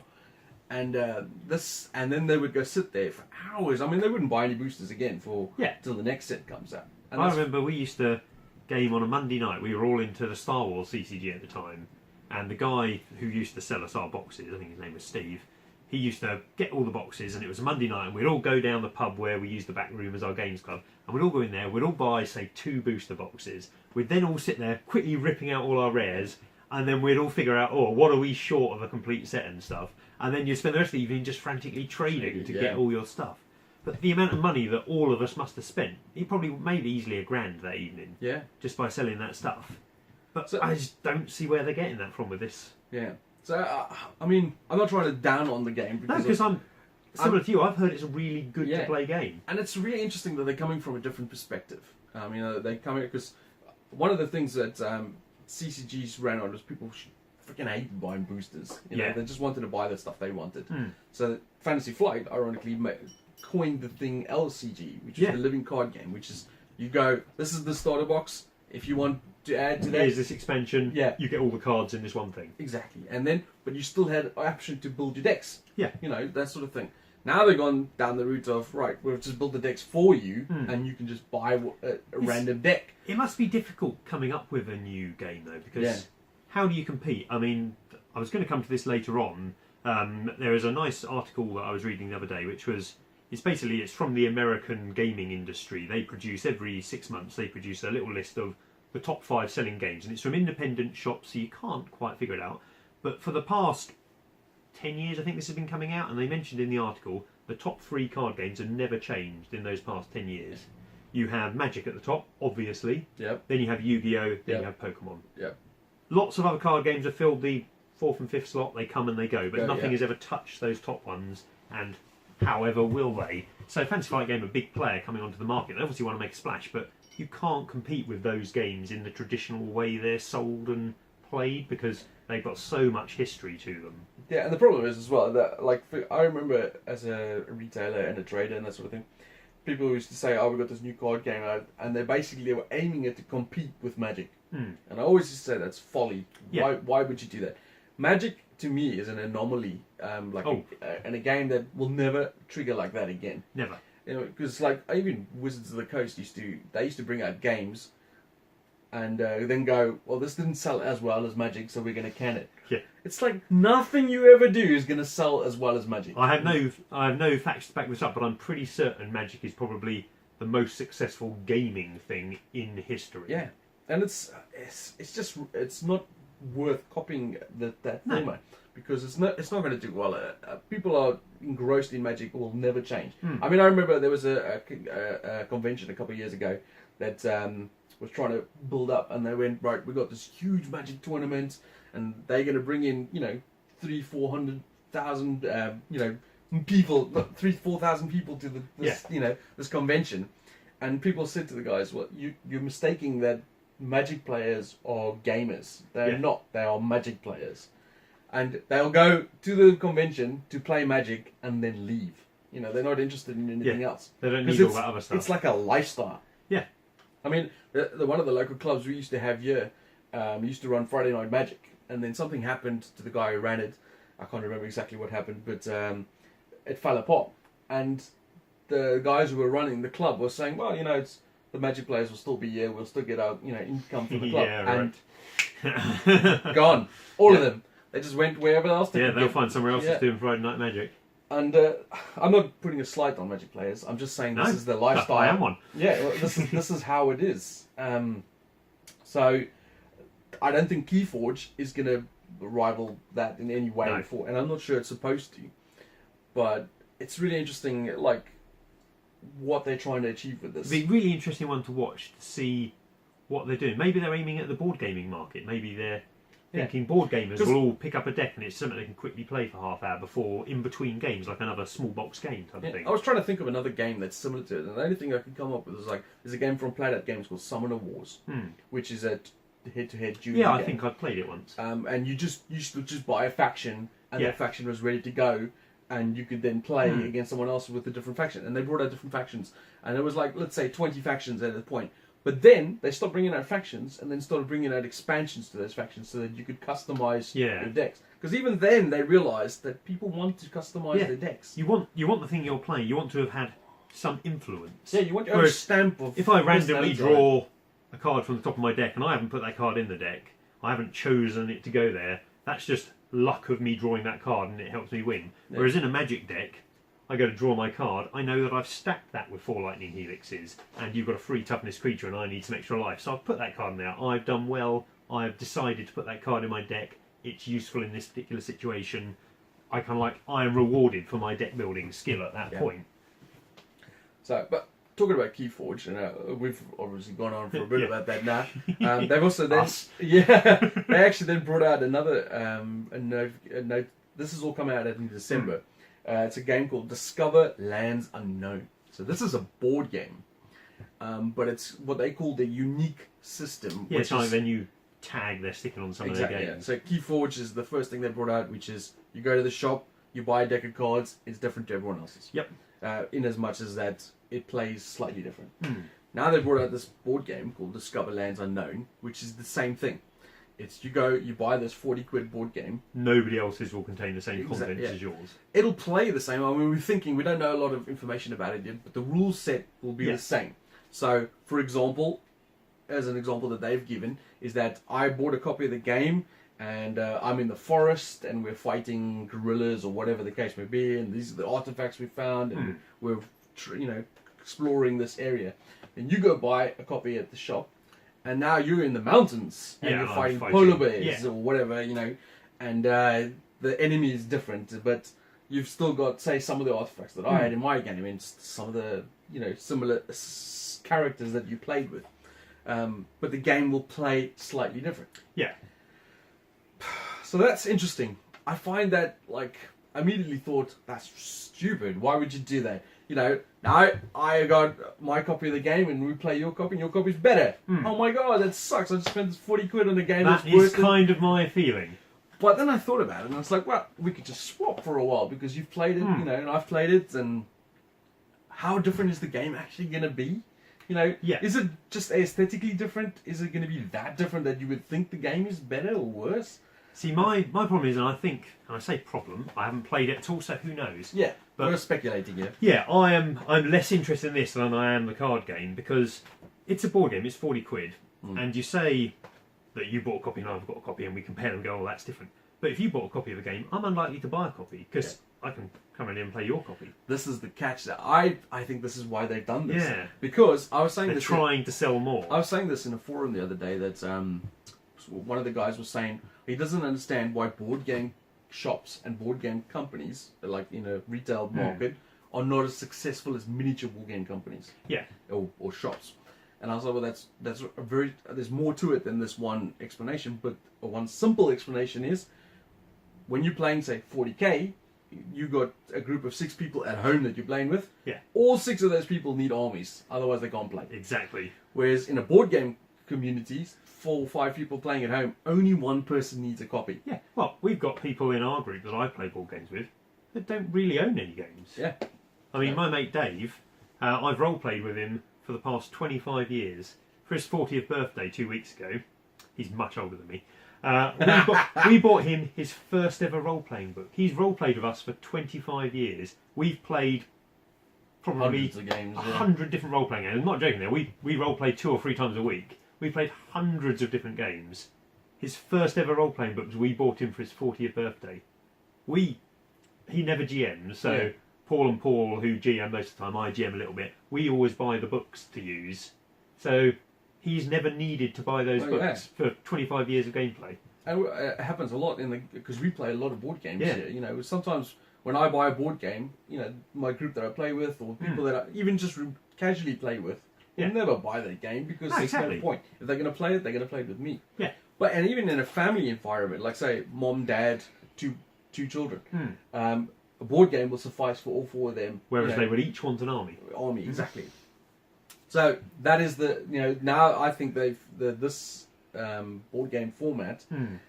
And and then they would go sit there for hours. I mean, they wouldn't buy any boosters again till the next set comes out. And I remember we used to game on a Monday night. We were all into the Star Wars CCG at the time, and the guy who used to sell us our boxes, I think his name was Steve, he used to get all the boxes, and it was a Monday night, and we'd all go down the pub where we used the back room as our games club, and we'd all go in there, we'd all buy, say, 2 booster boxes. We'd then all sit there quickly ripping out all our rares, and then we'd all figure out, what are we short of a complete set and stuff, and then you'd spend the rest of the evening just frantically trading to get all your stuff. But the amount of money that all of us must have spent, he probably made easily $1,000 that evening. Yeah. Just by selling that stuff. But I just don't see where they're getting that from with this. Yeah. So, I mean, I'm not trying to down on the game. Because I'm similar to you. I've heard it's a really good to play game. And it's really interesting that they're coming from a different perspective. They're coming because one of the things that CCGs ran on was people freaking hated buying boosters. You know, they just wanted to buy the stuff they wanted. So Fantasy Flight, ironically, coined the thing LCG, which is the living card game, which is you go, this is the starter box. If you want to add to that, here's this expansion. You get all the cards in this one thing. Exactly, and then but you still had an option to build your decks. Yeah, you know, that sort of thing. Now they've gone down the route of right, we've just built the decks for you, and you can just buy a random deck. It must be difficult coming up with a new game though, because how do you compete? I mean, I was going to come to this later on. There is a nice article that I was reading the other day, which was it's from the American gaming industry. They produce every 6 months. They produce a little list of the top 5 selling games, and it's from independent shops, so you can't quite figure it out. But for the past 10 years, I think this has been coming out, and they mentioned in the article the top 3 card games have never changed in those past 10 years. You have Magic at the top, obviously. Yep. Then you have Yu-Gi-Oh! Then you have Pokemon. Yep. Lots of other card games have filled the 4th and 5th slot. They come and they go, but nothing has ever touched those top ones, and however will they. So Fantasy Flight Game, a big player coming onto the market, they obviously want to make a splash, but you can't compete with those games in the traditional way they're sold and played, because they've got so much history to them. Yeah, and the problem is as well that, like, I remember as a retailer and a trader and that sort of thing, people used to say, "Oh, we got this new card game out," and they were aiming it to compete with Magic. And I always used to say that's folly. Why would you do that? Magic to me is an anomaly, and a game that will never trigger like that again. Never. You know, because like even Wizards of the Coast used to bring out games, and then go, well, this didn't sell as well as Magic, so we're going to can it. Yeah. It's like nothing you ever do is going to sell as well as Magic. I have no facts to back this up, but I'm pretty certain Magic is probably the most successful gaming thing in history. Yeah, and it's not worth copying that format, because it's not going to do well. People are engrossed in Magic, will never change. I mean, I remember there was a convention a couple of years ago that was trying to build up, and they went, right, we got this huge Magic tournament, and they're going to bring in 300,000-400,000 people, 3,000-4,000 people to this convention, and people said to the guys, well, you're mistaking that Magic players are gamers. They're not. They are Magic players. And they'll go to the convention to play Magic and then leave. You know, they're not interested in anything else. They don't need all that other stuff. It's like a lifestyle. Yeah. I mean, one of the local clubs we used to have here used to run Friday Night Magic. And then something happened to the guy who ran it. I can't remember exactly what happened, but it fell apart. And the guys who were running the club were saying, well, the Magic players will still be here. We'll still get our, income from the club. Yeah, and gone. All of them. They just went wherever else they could they'll get. find somewhere else that's doing Friday Night Magic. And I'm not putting a slight on Magic players. I'm just saying this is their lifestyle. I am one. Yeah, well, this is how it is. So I don't think Keyforge is going to rival that in any way. No. And I'm not sure it's supposed to. But it's really interesting, like, what they're trying to achieve with this. It'd be a really interesting one to watch, to see what they're doing. Maybe they're aiming at the board gaming market. Maybe they're thinking board gamers will all pick up a deck and it's something they can quickly play for half hour before, in between games, like another small box game type of thing. I was trying to think of another game that's similar to it, and the only thing I could come up with is there's a game from Playdead Games called Summoner Wars, which is a head-to-head duel game. I think I've played it once. And you used to just buy a faction, and that faction was ready to go, and you could then play against someone else with a different faction. And they brought out different factions, and it was like, let's say 20 factions at a point. But then they stopped bringing out factions, and then started bringing out expansions to those factions so that you could customize your decks. Because even then they realized that people want to customize their decks. You want the thing you're playing. You want to have had some influence. Yeah, you want your own stamp of. If I randomly draw a card from the top of my deck and I haven't put that card in the deck, I haven't chosen it to go there. That's just luck of me drawing that card, and it helps me win. Yeah. Whereas in a Magic deck, I go to draw my card, I know that I've stacked that with 4 lightning helixes, and you've got a 3 toughness creature and I need some extra life. So I've put that card in there. I've done well. I've decided to put that card in my deck. It's useful in this particular situation. I am rewarded for my deck building skill at that point. So, but talking about Keyforge, we've obviously gone on for a bit about that now. They've also then, they actually then brought out another a note. This is all coming out in December. It's a game called Discover Lands Unknown. So this is a board game, but it's what they call the unique system. Yeah, which it's like is, then you tag they're sticking on some of their games. So Keyforge is the first thing they brought out, which is you go to the shop, you buy a deck of cards, it's different to everyone else's. Yep. In as much as that it plays slightly different. Hmm. Now they brought out this board game called Discover Lands Unknown, which is the same thing. It's you go, you buy this 40 quid board game. Nobody else's will contain the same Exactly, contents as yours. It'll play the same. I mean, we're thinking, we don't know a lot of information about it yet, but the rule set will be the same. So, for example, as an example that they've given, is that I bought a copy of the game, and I'm in the forest, and we're fighting gorillas or whatever the case may be, and these are the artifacts we found, and we're, exploring this area. And you go buy a copy at the shop, and now you're in the mountains, and you're fighting polar bears or whatever, and the enemy is different, but you've still got, say, some of the artifacts that I had in my game, and some of the, similar characters that you played with. But the game will play slightly different. Yeah. So that's interesting. I find that, I immediately thought, that's stupid. Why would you do that? Now I got my copy of the game and we play your copy and your copy's better. Oh my god, that sucks. I just spent 40 quid on a game that that's worse is kind of my feeling. But then I thought about it and I was like, well, we could just swap for a while because you've played it, and I've played it, and how different is the game actually going to be? Is it just aesthetically different? Is it going to be that different that you would think the game is better or worse? See, my problem is, and I say problem, I haven't played it at all, so who knows? Yeah, but we're speculating here. Yeah, I'm less interested in this than I am the card game, because it's a board game, it's 40 quid, and you say that you bought a copy and I've got a copy and we compare and go, oh, that's different. But if you bought a copy of a game, I'm unlikely to buy a copy, because I can come in and play your copy. This is the catch. I think this is why they've done this. Yeah. Because I was saying they're trying to sell more. I was saying this in a forum the other day that one of the guys was saying he doesn't understand why board game shops and board game companies, like in a retail market, are not as successful as miniature board game companies. Yeah. Or shops. And I was like, well, that's a very, there's more to it than this one explanation, but one simple explanation is when you're playing, say, 40k, you got a group of 6 people at home that you're playing with. Yeah. All 6 of those people need armies, otherwise they can't play. Exactly. Whereas in a board game community, 4 or 5 people playing at home, only one person needs a copy. Yeah. Well, we've got people in our group that I play board games with that don't really own any games. Yeah. I mean, my mate Dave, I've role-played with him for the past 25 years. For his 40th birthday 2 weeks ago, he's much older than me, we bought him his first ever role-playing book. He's role-played with us for 25 years. We've played probably hundreds of games, 100 different role-playing games. I'm not joking there. We role-played 2 or 3 times a week. We played hundreds of different games. His first ever role-playing book was we bought him for his 40th birthday. He never GMs, so Paul and Paul, who GM most of the time, I GM a little bit. We always buy the books to use. So he's never needed to buy those books for 25 years of gameplay. And it happens a lot because we play a lot of board games here. Sometimes when I buy a board game, my group that I play with or people that I even just casually play with, will never buy that game because there's no point. If they're going to play it, they're going to play it with me. Yeah. And even in a family environment, like say mom, dad, two children, a board game will suffice for all 4 of them. Whereas they would each want an army. Army, exactly. So that is now I think this board game format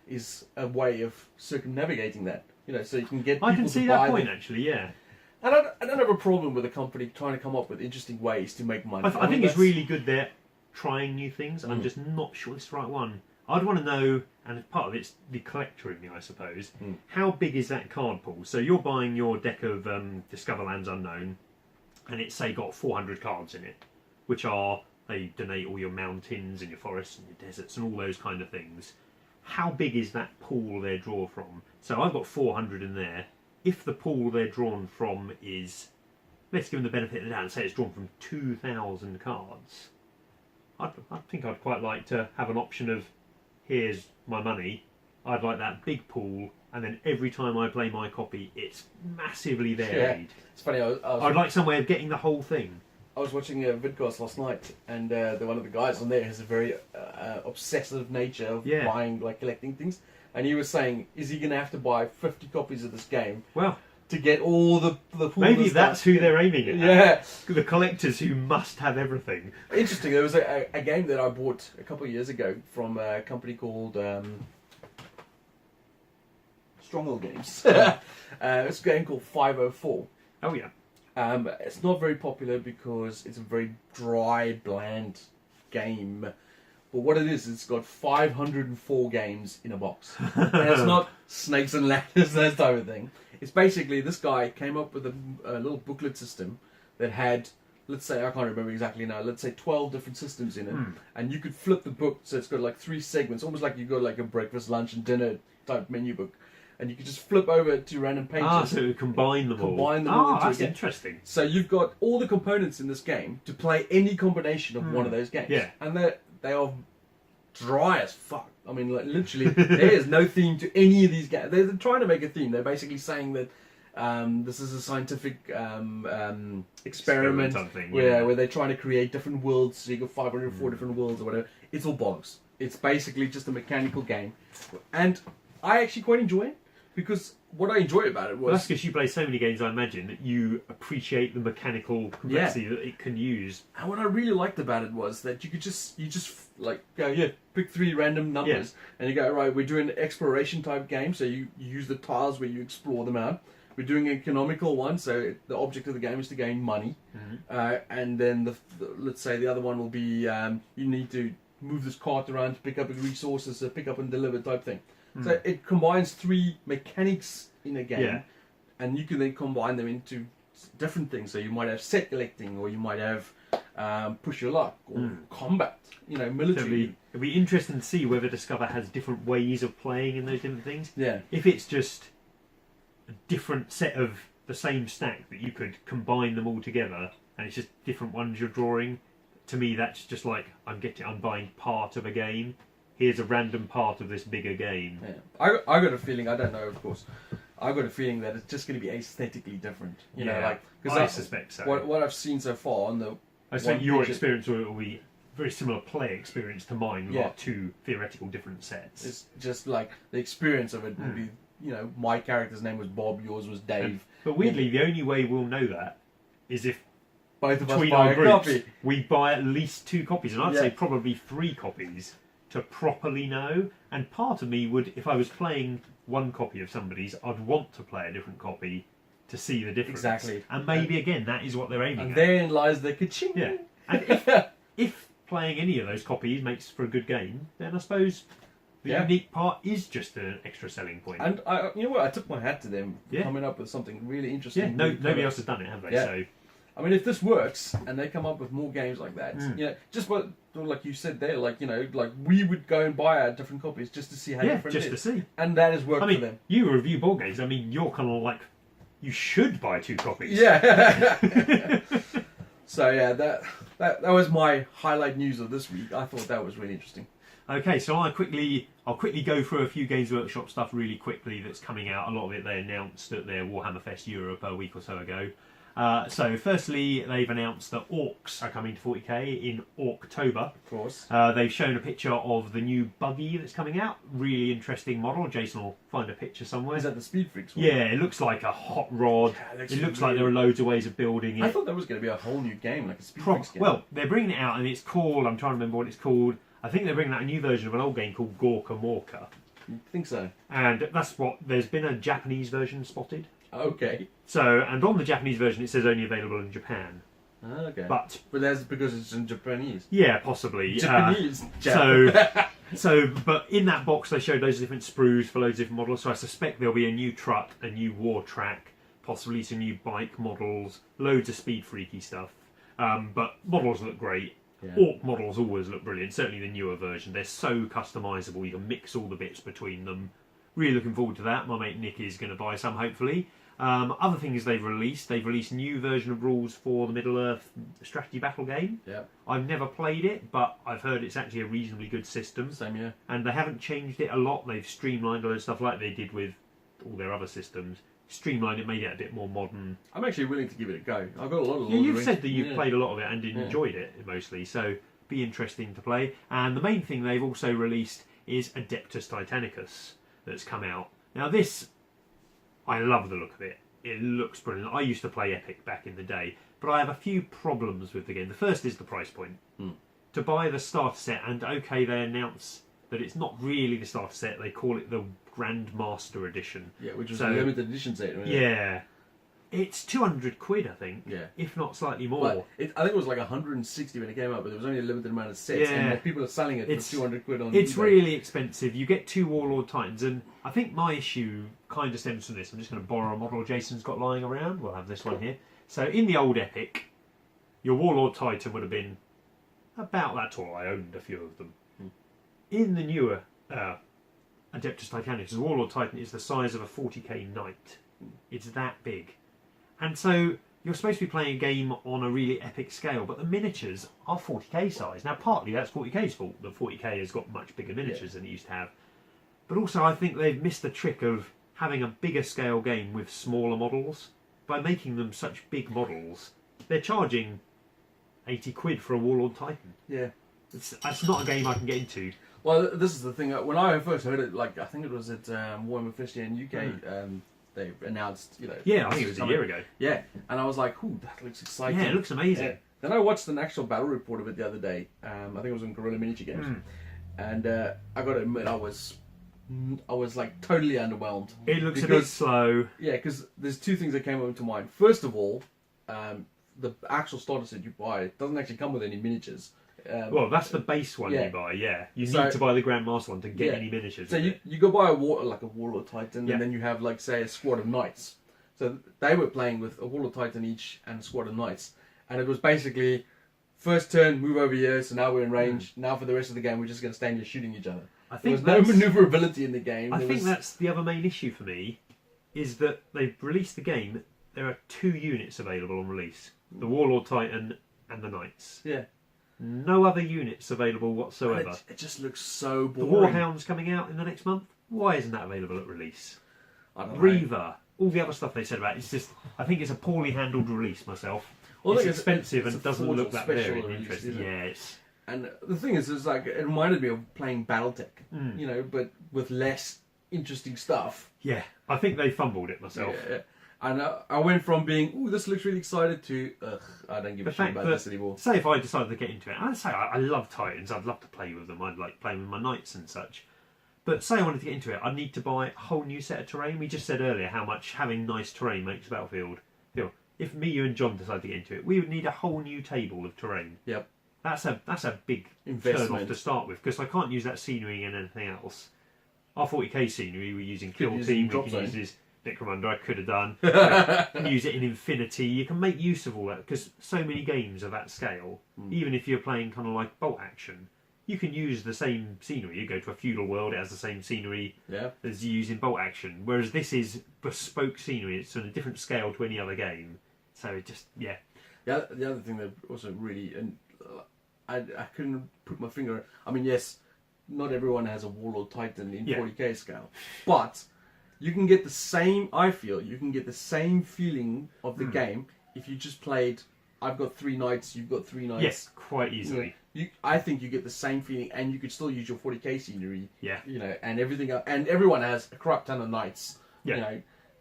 is a way of circumnavigating that. So you can get people I can see to that buy point them. actually, yeah. And I don't have a problem with a company trying to come up with interesting ways to make money. I think it's really good they're trying new things. I'm just not sure it's the right one. I'd want to know, and part of it's the collector in me, I suppose, how big is that card pool? So you're buying your deck of Discover Lands Unknown, and it's, say, got 400 cards in it, which are, they donate all your mountains and your forests and your deserts and all those kind of things. How big is that pool they draw from? So I've got 400 in there. If the pool they're drawn from is, let's give them the benefit of the doubt and say it's drawn from 2,000 cards, I think I'd quite like to have an option of, here's my money, I'd like that big pool, and then every time I play my copy, it's massively varied. Yeah. It's funny, I'd like some way of getting the whole thing. I was watching a vidcast last night, and one of the guys on there has a very obsessive nature of buying, collecting things. And he was saying, is he going to have to buy 50 copies of this game? Well, to get all the pool Maybe of that's stuff. who they're aiming at. Yeah. The collectors who must have everything. Interesting. There was a game that I bought a couple of years ago from a company called Stronghold Games. It's a game called 504. Oh yeah. It's not very popular because it's a very dry, bland game. But what it is, it's got 504 games in a box. And it's not snakes and ladders, that type of thing. It's basically, this guy came up with a little booklet system that had, let's say, I can't remember exactly now, let's say 12 different systems in it. And you could flip the book, so it's got like 3 segments, almost like you got like a breakfast, lunch and dinner type menu book. And you could just flip over to random pages. So it would combine them all. Combine them all into that's a game. interesting. So you've got all the components in this game to play any combination of one of those games. Yeah. And they are dry as fuck. I mean, like, literally, there is no theme to any of these games. They're trying to make a theme. They're basically saying that this is a scientific experiment Something, where they're trying to create different worlds. So you've got 504 different worlds or whatever. It's all bollocks. It's basically just a mechanical game. And I actually quite enjoy it. Because what I enjoy about it was... Well, that's because you play so many games, I imagine, that you appreciate the mechanical complexity that it can use. And what I really liked about it was that you just like go, pick 3 random numbers, and you go, right, we're doing an exploration type game, so you use the tiles where you explore them out. We're doing an economical one, so the object of the game is to gain money. And then, let's say the other one will be, you need to move this cart around to pick up resources, pick up and deliver type thing. So it combines 3 mechanics in a game, and you can then combine them into different things. So you might have set collecting, or you might have push your luck, or combat, military. It'll be interesting to see whether Discover has different ways of playing in those different things. Yeah. If it's just a different set of the same stack that you could combine them all together, and it's just different ones you're drawing, to me that's just like, I'm buying part of a game. Here's a random part of this bigger game. Yeah. I got a feeling, I don't know, of course, I got a feeling that it's just going to be aesthetically different. Because I suspect so. What I've seen so far on the... I suspect your experience will be very similar play experience to mine with our 2 theoretical different sets. It's just like the experience of it will be, my character's name was Bob, yours was Dave. But weirdly, the only way we'll know that is if both of us between buy our a groups, copy. we buy at least 2 copies, and I'd say probably 3 copies to properly know. And part of me would, if I was playing one copy of somebody's, I'd want to play a different copy to see the difference. Exactly. And maybe again, that is what they're aiming And at. therein lies the ka-ching. Yeah. And if playing any of those copies makes for a good game, then I suppose the unique part is just an extra selling point. And you know what? I took my hat to them for coming up with something really interesting. Yeah, nobody else has done it, have they? Yeah. So I mean, if this works and they come up with more games like that, just what, like you said there, like we would go and buy our different copies just to see how different just it is. to see. And that has worked for them. You review board games. I mean, you're kind of like, you should buy 2 copies. Yeah. So yeah, that was my highlight news of this week. I thought that was really interesting. Okay, so I'll quickly go through a few Games Workshop stuff really quickly that's coming out. A lot of it they announced at their Warhammer Fest Europe a week or so ago. So firstly, they've announced that Orcs are coming to 40k in October. Of course. They've shown a picture of the new buggy that's coming out. Really interesting model. Jason will find a picture somewhere. Is that the Speed Freaks one? Yeah, it looks like a hot rod. Yeah, it looks like there are loads of ways of building it. I thought that was going to be a whole new game, like a Speed Freaks game. Well, they're bringing it out, and it's called, I'm trying to remember what it's called. I think they're bringing out a new version of an old game called Gorka Morka. I think so. And that's what, there's been a Japanese version spotted. Okay. So, and on the Japanese version it says only available in Japan. Okay. But that's because it's in Japanese. Yeah, possibly. Japanese. But in that box they showed loads of different sprues for loads of different models, so I suspect there'll be a new truck, a new war track, possibly some new bike models, loads of speed freaky stuff. But models look great. Yeah. Orc models always look brilliant, certainly the newer version. They're so customisable, you can mix all the bits between them. Really looking forward to that. My mate Nick is going to buy some, hopefully. Other things they've released a new version of rules for the Middle-earth strategy battle game. Yeah. I've never played it, but I've heard it's actually a reasonably good system. Same, yeah. And they haven't changed it a lot. They've streamlined all the stuff like they did with all their other systems. Streamlined it, made it a bit more modern. I'm actually willing to give it a go. I've got a lot of Yeah, you've said that you've played a lot of it and enjoyed it, mostly, so be interesting to play. And the main thing they've also released is Adeptus Titanicus that's come out. Now this, I love the look of it. it looks brilliant. I used to play Epic back in the day, but I have a few problems with the game. The first is the price point. To buy the starter set, and okay, they announce that it's not really the starter set. They call it the Grandmaster Edition. Yeah, which was a limited edition set. Wasn't it? Yeah. It's 200 quid, I think. Yeah. If not slightly more. Well, I think it was like 160 when it came out, but there was only a limited amount of sets, and like, people are selling it for 200 quid on It's eBay. really expensive. You get 2 Warlord Titans, and I think my issue kind of stems from this. I'm just going to borrow a model Jason's got lying around. We'll have this one here. So in the old Epic, your Warlord Titan would have been about that tall. I owned a few of them. In the newer Adeptus Titanicus, the Warlord Titan is the size of a 40k Knight. It's that big. And so you're supposed to be playing a game on a really epic scale, but the miniatures are 40k size. Now, partly that's 40k's fault. The 40k has got much bigger miniatures than it used to have. But also, I think they've missed the trick of having a bigger scale game with smaller models. By making them such big models, they're charging 80 quid for a Warlord Titan. Yeah. That's not a game I can get into. Well, this is the thing. When I first heard it, like I think it was at Warhammer 50 in UK, they announced, Yeah, I think it was a year ago. Yeah, and I was like, "Ooh, that looks exciting." Yeah, it looks amazing. Yeah. Then I watched an actual battle report of it the other day. I think it was on Guerrilla Miniature Games, and I got to admit, I was like totally underwhelmed. It looks a bit slow. Yeah, because there's two things that came into mind. First of all, the actual starter set you buy doesn't actually come with any miniatures. Well, that's the base one you buy, yeah. You need to buy the Grandmaster one to get any miniatures. So you go buy a Warlord Titan, and then you have, like, say, a squad of knights. So they were playing with a Warlord Titan each and a squad of knights. And it was basically, first turn, move over here, so now we're in range. Now for the rest of the game, we're just going to stand here shooting each other. There was no maneuverability in the game. I think that's the other main issue for me, is that they've released the game, there are 2 units available on release. The Warlord Titan and the Knights. Yeah. No other units available whatsoever. It just looks so The boring. Warhound's coming out in the next month. Why isn't that available at release? I don't know. Reaver, all the other stuff they said about it, it's just, I think it's a poorly handled release myself. Well, it's expensive and doesn't Forge look that special very release, interesting. isn't it? Yeah, it's... And the thing is like, it reminded me of playing BattleTech, but with less interesting stuff. Yeah, I think they fumbled it myself. Yeah. And I went from being, ooh, this looks really excited, to, ugh, I don't give a shit about this anymore. Say if I decided to get into it, I'd say I love Titans, I'd love to play with them, I'd like playing with my Knights and such. But say I wanted to get into it, I'd need to buy a whole new set of terrain. We just said earlier how much having nice terrain makes Battlefield feel. If me, you and John decided to get into it, we would need a whole new table of terrain. Yep. That's a big investment turn off to start with, because I can't use that scenery and anything else. Our 40k scenery, we're using Kill Team, we can use this Necromunda, I could have done. You can use it in Infinity, you can make use of all that, because so many games are that scale. Even if you're playing kind of like bolt action, you can use the same scenery. You go to a feudal world, it has the same scenery as you use in bolt action, whereas this is bespoke scenery, it's on a different scale to any other game. So it just, yeah. The other thing that also really, and I couldn't put my finger, I mean, yes, not everyone has a Warlord Titan in 40k scale, but you can get the same, I feel, you can get the same feeling of the game if you just played, I've got 3 knights, you've got 3 knights. Yes, quite easily. I think you get the same feeling, and you could still use your 40k scenery. Yeah. And everything else, and everyone has a crap ton of knights. Yeah.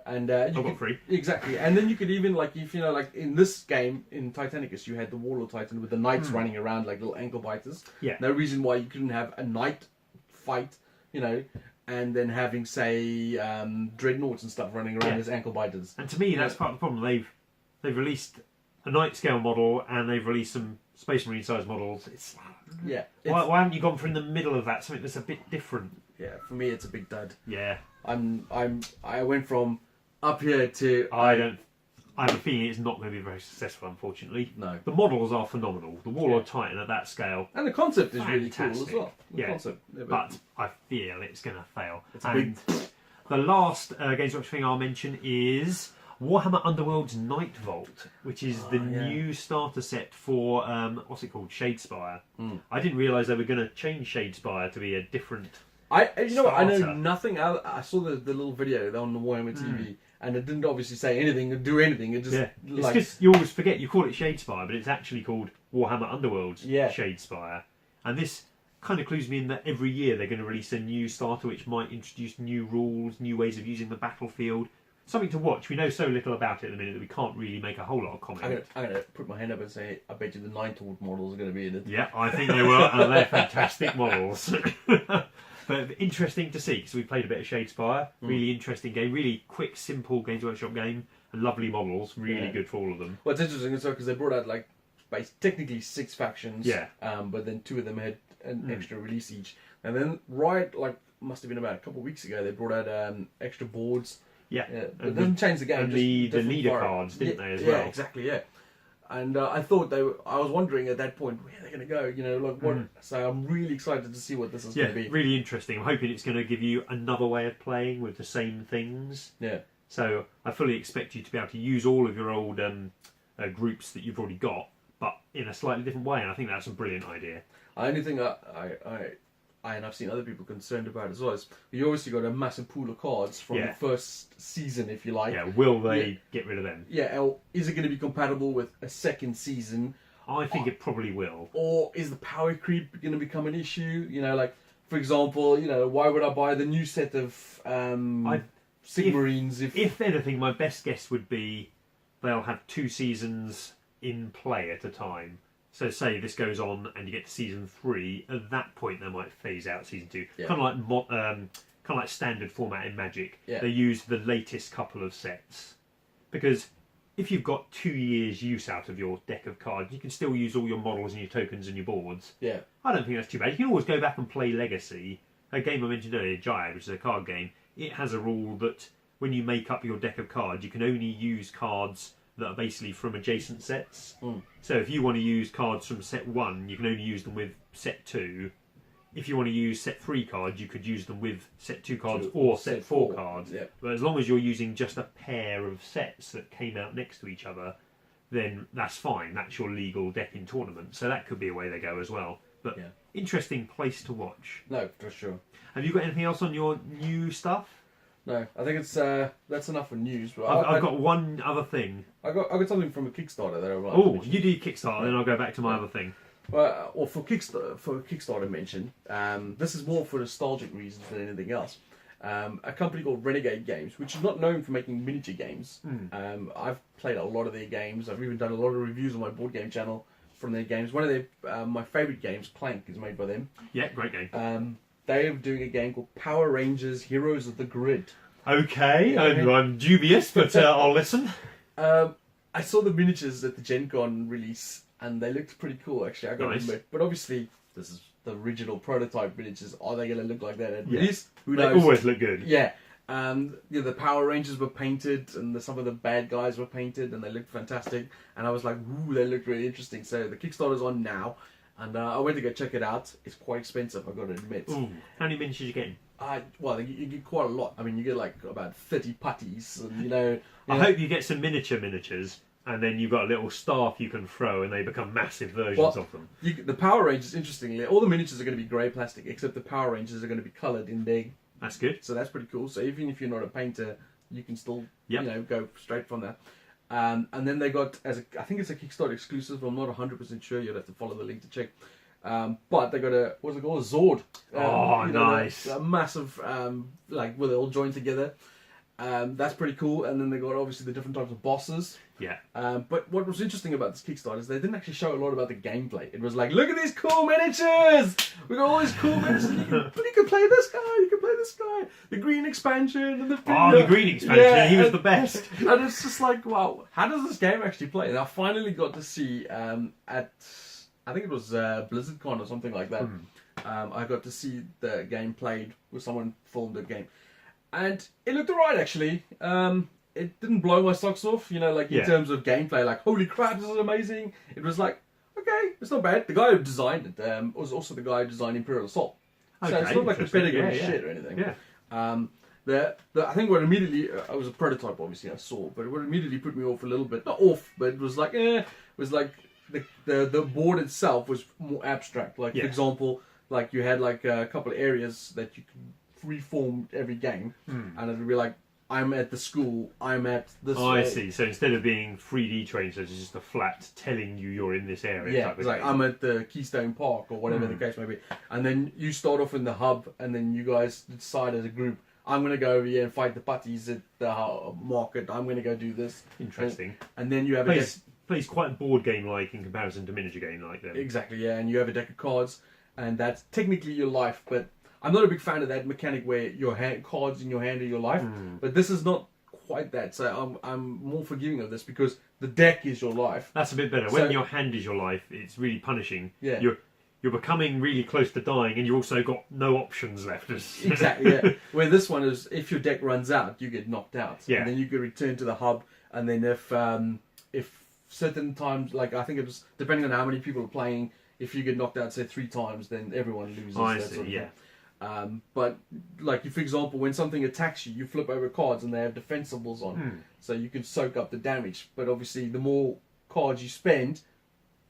And I've got 3. Exactly. And then you could even, like, if like in this game in Titanicus, you had the Warlord Titan with the knights running around like little ankle biters. Yeah. No reason why you couldn't have a knight fight, and then having, say, dreadnoughts and stuff running around as ankle biters. And to me, that's part of the problem. They've released a knight scale model, and they've released some Space Marine size models. Why haven't you gone for in the middle of that, something that's a bit different? Yeah, for me, it's a big dud. Yeah. I went from up here to... I have a feeling it's not going to be very successful, unfortunately. No. The models are phenomenal. The Warlord Titan at that scale. And the concept is really fantastic. cool as well. The yeah. concept. But I feel it's going to fail. It's a big... The last Games Workshop thing I'll mention is Warhammer Underworld's Night Vault, which is the new starter set for, what's it called? Shadespire. I didn't realise they were going to change Shadespire to be a different... I know nothing. I saw the little video on the Warhammer TV, and it didn't obviously say anything or do anything. It just it's because you always forget you call it Shadespire, but it's actually called Warhammer Underworld's Shadespire. And this kind of clues me in that every year they're going to release a new starter which might introduce new rules, new ways of using the battlefield, something to watch. We know so little about it at the minute that we can't really make a whole lot of comment. I'm gonna put my hand up and say, I bet you the Ninetales models are gonna be in it. Yeah, I think they will, and they're fantastic models. But interesting to see, because we played a bit of Shadespire. Really interesting game, really quick, simple Games Workshop game, and lovely models, really good for all of them. Well, it's interesting as well because they brought out like technically 6 factions. Yeah. But then 2 of them had an extra release each, and then must have been about a couple of weeks ago they brought out extra boards. Yeah. But it doesn't change the game. And the leader cards, didn't they, as well? Yeah, exactly. Yeah. And I thought I was wondering at that point where they're going to go. You know, like what. So I'm really excited to see what this is going to be. Really interesting. I'm hoping it's going to give you another way of playing with the same things. Yeah. So I fully expect you to be able to use all of your old groups that you've already got, but in a slightly different way. And I think that's a brilliant idea. The only thing and I've seen other people concerned about as well is you obviously got a massive pool of cards from the first season, if you like. Yeah, will they get rid of them? Yeah, is it going to be compatible with a second season? I think it probably will. Or is the power creep going to become an issue? You know, like, for example, you know, why would I buy the new set of Sigmarines if anything, my best guess would be they'll have 2 seasons in play at a time. So say this goes on and you get to season 3, at that point they might phase out season 2. Yeah. Kind of like standard format in Magic. Yeah. They use the latest couple of sets. Because if you've got 2 years use out of your deck of cards, you can still use all your models and your tokens and your boards. Yeah. I don't think that's too bad. You can always go back and play Legacy. A game I mentioned earlier, Jihad, which is a card game, it has a rule that when you make up your deck of cards, you can only use cards that are basically from adjacent sets. So if you want to use cards from set 1, you can only use them with set 2. If you want to use set 3 cards, you could use them with set 2 cards or set 4 cards. Yeah. But as long as you're using just a pair of sets that came out next to each other, then that's fine. That's your legal deck in tournament. So that could be a way they go as well. But interesting place to watch. No, for sure. Have you got anything else on your new stuff? No, I think it's that's enough for news. But I've got one other thing. I got something from a Kickstarter that I want. Oh, you do Kickstarter, then I'll go back to my other thing. Well, for Kickstarter mention, this is more for nostalgic reasons than anything else. A company called Renegade Games, which is not known for making miniature games. I've played a lot of their games. I've even done a lot of reviews on my board game channel from their games. One of their my favourite games, Clank, is made by them. Yeah, great game. They're doing a game called Power Rangers Heroes of the Grid. Okay, I'm dubious, but I'll listen. I saw the miniatures at the Gen Con release, and they looked pretty cool, actually. I got to admit. But obviously, this is the original prototype miniatures. Are they going to look like that at release? Who knows? They always look good. Yeah. The Power Rangers were painted, and some of the bad guys were painted, and they looked fantastic. And I was like, ooh, they look really interesting. So the Kickstarter's on now, and I went to go check it out. It's quite expensive, I've got to admit. Ooh. How many miniatures are you getting? Well, you get quite a lot. I mean, you get like about 30 putties, and I hope you get some miniatures, and then you've got a little staff you can throw, and they become massive versions of them. The Power Rangers, interestingly, all the miniatures are going to be grey plastic, except the Power Rangers are going to be coloured in there. That's good. So that's pretty cool. So even if you're not a painter, you can still go straight from that. And then they got, I think it's a Kickstarter exclusive, I'm not 100% sure, you'll have to follow the link to check. But they got a Zord. Nice. A massive, where they all join together. That's pretty cool. And then they got obviously the different types of bosses. Yeah. But what was interesting about this Kickstarter is they didn't actually show a lot about the gameplay. It was like, look at these cool miniatures! We got all these cool miniatures. You can play this guy, you can play this guy. The green expansion and the green expansion, he was the best. And it's just like, wow, how does this game actually play? And I finally got to see I think it was BlizzardCon or something like that. I got to see the game played with someone filmed the game. And it looked alright, actually. It didn't blow my socks off, in terms of gameplay. Like, holy crap, this is amazing. It was like, okay, it's not bad. The guy who designed it was also the guy who designed Imperial Assault. So it's not like the pedigree shit or anything. Yeah. I think what immediately, it was a prototype, obviously, I saw. But what immediately put me off a little bit, not off, but it was like, the board itself was more abstract. Like, for example, like you had like a couple of areas that you could freeform every game, and it would be like, I'm at the school, I'm at this. Oh, I see. So instead of being 3D trains, it's just a flat telling you you're in this area. Yeah, it's like I'm at the Keystone Park or whatever the case may be, and then you start off in the hub, and then you guys decide as a group, I'm going to go over here and fight the putties at the market. I'm going to go do this. Interesting. And then you have plays quite board game-like in comparison to miniature game-like then. Exactly, yeah. And you have a deck of cards, and that's technically your life. But I'm not a big fan of that mechanic where your cards in your hand are your life. But this is not quite that. So I'm more forgiving of this because the deck is your life. That's a bit better. When your hand is your life, it's really punishing. Yeah. You're becoming really close to dying, and you've also got no options left. Exactly, yeah. Where this one is, if your deck runs out, you get knocked out. Yeah. And then you could return to the hub, and then if certain times, like I think it was depending on how many people are playing, if you get knocked out, say 3 times, then everyone loses. I that see, sort of yeah. thing. But like, for example, when something attacks you, you flip over cards, and they have defense symbols on, so you can soak up the damage. But obviously, the more cards you spend,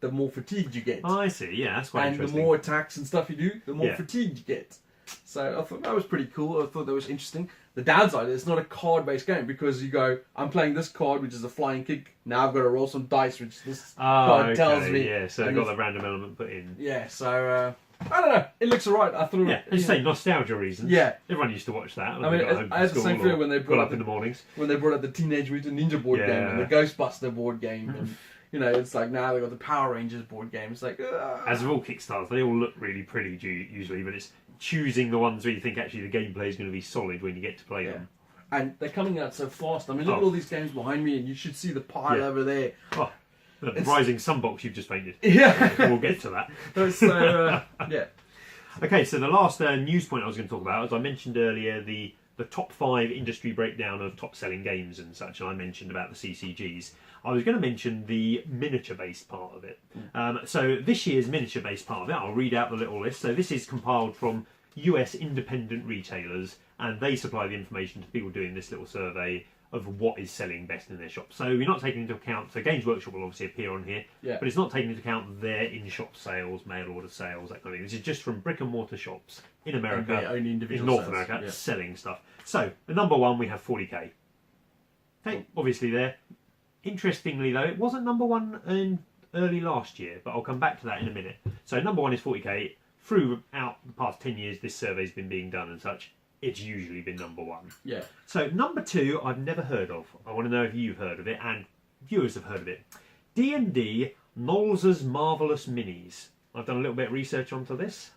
the more fatigued you get. I see, yeah, that's quite interesting. And the more attacks and stuff you do, the more Yeah. fatigued you get. So I thought that was pretty cool. I thought that was interesting. The downside is it's not a card-based game because you go, I'm playing this card, which is a flying kick. Now I've got to roll some dice, which this card tells me. Yeah, so they've got the random element put in. Yeah, so I don't know. It looks alright. I thought. Yeah, as you say, nostalgia reasons. Yeah. Everyone used to watch that. I mean, I had the same feeling when they brought up in the mornings. When they brought out the Teenage Mutant Ninja board game and the Ghostbuster board game. And, you know, it's like now they've got the Power Rangers board game. It's like... As with all Kickstarters, they all look really pretty usually, but it's choosing the ones where you think actually the gameplay is going to be solid when you get to play them. And they're coming out so fast. I mean, look at all these games behind me, and you should see the pile over there. Oh, the Rising Sun box you've just painted. Yeah. We'll get to that. So, yeah. Okay, so the last news point I was going to talk about, as I mentioned earlier, the top 5 industry breakdown of top-selling games and such, and I mentioned about the CCGs. I was going to mention the miniature-based part of it. So this year's miniature-based part of it, I'll read out the little list. So this is compiled from US independent retailers, and they supply the information to people doing this little survey of what is selling best in their shop. So we're not taking into account, so Games Workshop will obviously appear on here, but it's not taking into account their in-shop sales, mail order sales, that kind of thing. This is just from brick and mortar shops in America, only in North America, selling stuff. So, at number 1 we have 40k. Okay, obviously there. Interestingly though, it wasn't number 1 in early last year, but I'll come back to that in a minute. So number 1 is 40k. Throughout the past 10 years this survey's been being done and such, it's usually been number 1. Yeah. So number 2 I've never heard of. I want to know if you've heard of it and viewers have heard of it. D&D Knowles' Marvellous Minis. I've done a little bit of research onto this.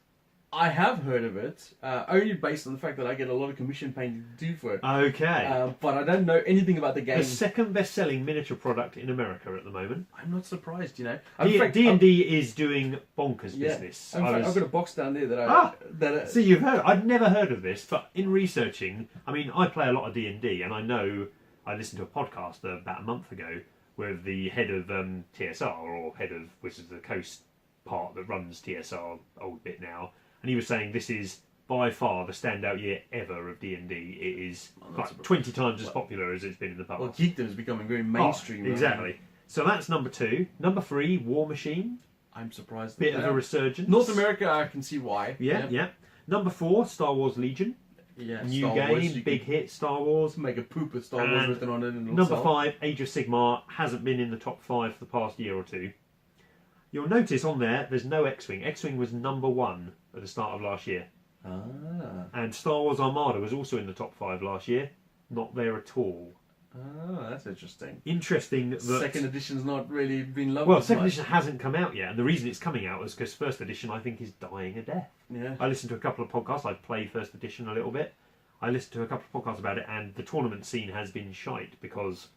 I have heard of it, only based on the fact that I get a lot of commission painting to do for it. Okay. But I don't know anything about the game. The second best-selling miniature product in America at the moment. I'm not surprised, you know. D&D is doing bonkers business. In fact, I've got a box down there that See, you've heard. I'd never heard of this, but in researching, I mean, I play a lot of D&D, and I know I listened to a podcast about a month ago with the head of TSR, or head of Wizards of the Coast part that runs TSR, old bit now. And he was saying this is by far the standout year ever of D&D. It is like 20 times as popular as it's been in the past. Well, geekdom is becoming very mainstream. Exactly. So that's number 2. Number 3, War Machine. I'm surprised. Bit of a resurgence. North America, I can see why. Yeah. Number 4, Star Wars Legion. Yeah, New game, big hit, Star Wars. Make a poop with Star Wars written on it. And number 5, Age of Sigmar, hasn't been in the top 5 for the past year or two. You'll notice on there's no X-Wing. X-Wing was number 1 at the start of last year. And Star Wars Armada was also in the top 5 last year. Not there at all. That's interesting. Interesting that... Second edition's not really been loved. Well, second edition hasn't come out yet. And the reason it's coming out is because first edition, I think, is dying a death. Yeah. I listened to a couple of podcasts. I played first edition a little bit. I listened to a couple of podcasts about it, and the tournament scene has been shite because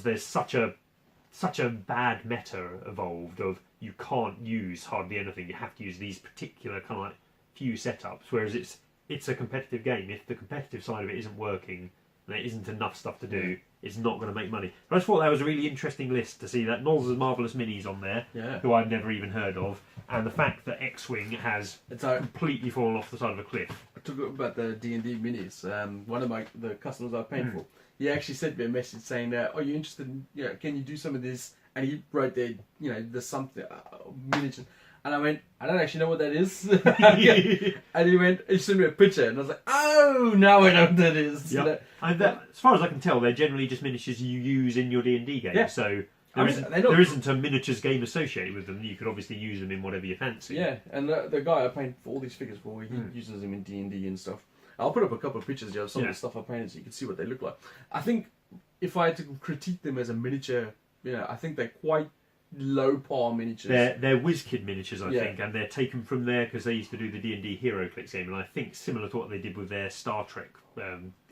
there's such a bad meta evolved of you can't use hardly anything. You have to use these particular kind of like few setups. Whereas it's a competitive game. If the competitive side of it isn't working and there isn't enough stuff to do, it's not going to make money. But I just thought that was a really interesting list to see that Knowles' Marvellous Minis on there, who I've never even heard of, and the fact that X-Wing has completely fallen off the side of a cliff. I talk about the D&D minis. One of the customers I paid for, he actually sent me a message saying, "Are you interested in? Can you do some of this?" And he wrote there, there's something miniature. And I went, "I don't actually know what that is." And he sent me a picture, and I was like, "Oh, now I know what that is." Yep. As far as I can tell, they're generally just miniatures you use in your D&D game. Yeah. So there isn't a miniatures game associated with them. You could obviously use them in whatever you fancy. Yeah, and the guy I paint for all these figures for, he uses them in D&D and stuff. I'll put up a couple of pictures of some of Yeah. the stuff I painted so you can see what they look like. I think if I had to critique them as a miniature, I think they're quite low par miniatures. They're WizKid miniatures, I Yeah. think, and they're taken from there because they used to do the D&D HeroClix game, and I think similar to what they did with their Star Trek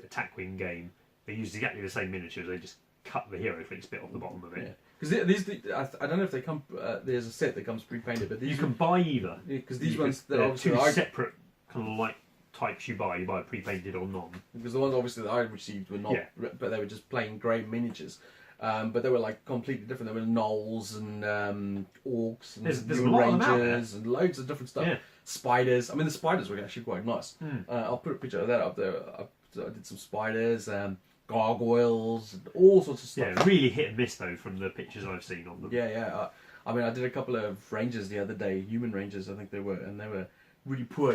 Attack Wing game, they used exactly the same miniatures. They just cut the HeroClix bit off the bottom of it. Because these, I don't know if they come. There's a set that comes pre-painted, but these You can buy either. because these You ones could- that they're obviously two separate kind of like types you buy. You buy pre-painted or non. because the ones obviously that I received were not, Yeah. but they were just plain grey miniatures. But they were like completely different. There were gnolls and orcs and There's a Green lot of them out rangers and loads of different stuff. Yeah. Spiders. I mean, the spiders were actually quite nice. Mm. I'll put a picture of that up there. I did some spiders, gargoyles, and all sorts of stuff. Yeah, really hit and miss though from the pictures I've seen on them. Yeah. I mean, I did a couple of rangers the other day, human rangers, I think they were, and they were really poor.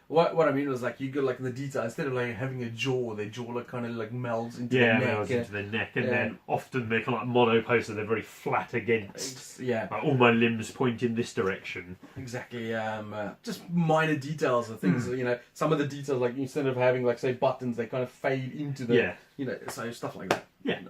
What I mean was like you go like in the detail instead of like having a jaw, their jaw like kind of like melds into Yeah, the neck. melds into the neck, and Yeah. then often they're kind of like monoposter. They're very flat against. Yeah, Like, all my limbs point in this direction. exactly. Just minor details of things. Some of the details like instead of having like say buttons, they kind of fade into the. Yeah. So stuff like that. Yeah.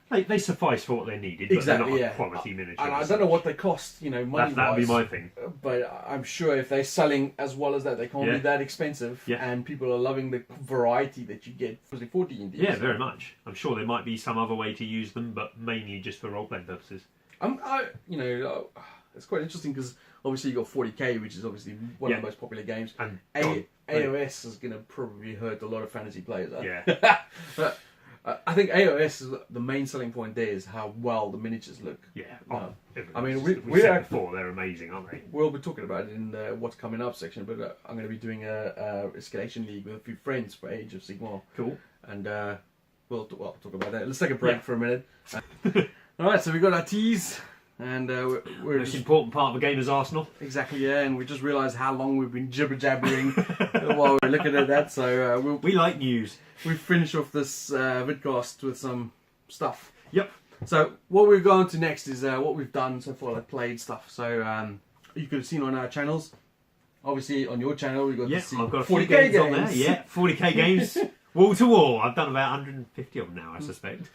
They suffice for what they needed, Exactly, but they're yeah. not quality miniatures. And I don't know what they cost, money. That'd be my thing. But I'm sure if they're selling as well as that, they can't be Yeah. that expensive. Yeah. And people are loving the variety that you get for D&D. Yeah, very much. I'm sure there might be some other way to use them, but mainly just for role-playing purposes. It's quite interesting because obviously you got 40k, which is obviously one of the most popular games. And AOS is going to probably hurt a lot of fantasy players. yeah, But I think AOS is the main selling point there is how well the miniatures look. yeah. No. I mean, we're we said act- before they're amazing, aren't they? We'll be talking about it in the what's coming up section, but I'm going to be doing a escalation league with a few friends for Age of Sigmar. Cool. And we'll talk about that. Let's take a break for a minute. All right, so we got our teas, and we're Most just, important part of the game is Arsenal. exactly and we just realised how long we've been jibber jabbering while we're looking at that. So We like news. we'll finish off this vidcast with some stuff. Yep. So what we're going to next is what we've done so far, like played stuff. So you could have seen on our channels. Obviously, on your channel, we've got Yeah, to see I've got a few 40k games on there. Yeah, 40k games. Wall to wall. I've done about 150 of them now, I suspect.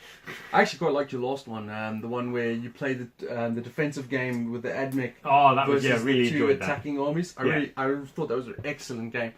I actually quite liked your last one, the one where you played the defensive game with the AdMech Oh, that was, versus really the two enjoyed that. attacking armies. I thought that was an excellent game.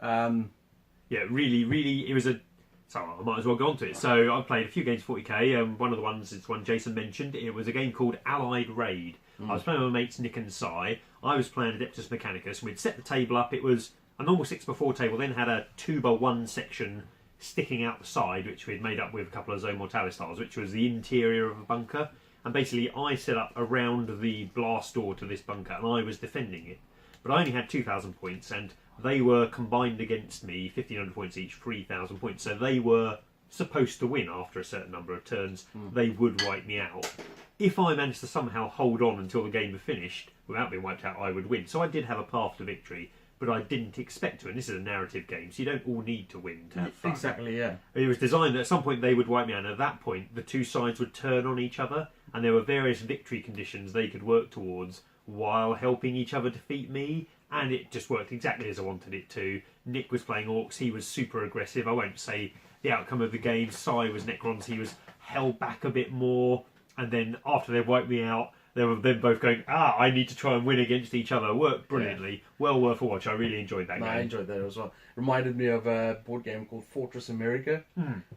Yeah, really, it was a... So I might as well go on to it. So I played a few games 40k. One of the ones is one Jason mentioned. It was a game called Allied Raid. I was playing with my mates Nick and Si. I was playing Adeptus Mechanicus. We'd set the table up. It was a normal 6x4 table, then had a 2x1 section sticking out the side, which we'd made up with a couple of Zone Mortalis tiles, which was the interior of a bunker. And basically, I set up around the blast door to this bunker, and I was defending it. But I only had 2,000 points, and they were combined against me, 1,500 points each, 3,000 points. So they were supposed to win after a certain number of turns. They would wipe me out. If I managed to somehow hold on until the game was finished, without being wiped out, I would win. So I did have a path to victory, but I didn't expect to. And this is a narrative game, so you don't all need to win to have fun. Exactly, yeah. It was designed that at some point they would wipe me out, and at that point the two sides would turn on each other, and there were various victory conditions they could work towards while helping each other defeat me, and it just worked exactly as I wanted it to. Nick was playing Orcs, he was super aggressive. I won't say the outcome of the game. Si was Necrons, he was held back a bit more, and then after they wiped me out, they were then both going, I need to try and win against each other. Worked brilliantly. Yeah. Well worth a watch. I really enjoyed that game. I enjoyed that as well. Reminded me of a board game called Fortress America,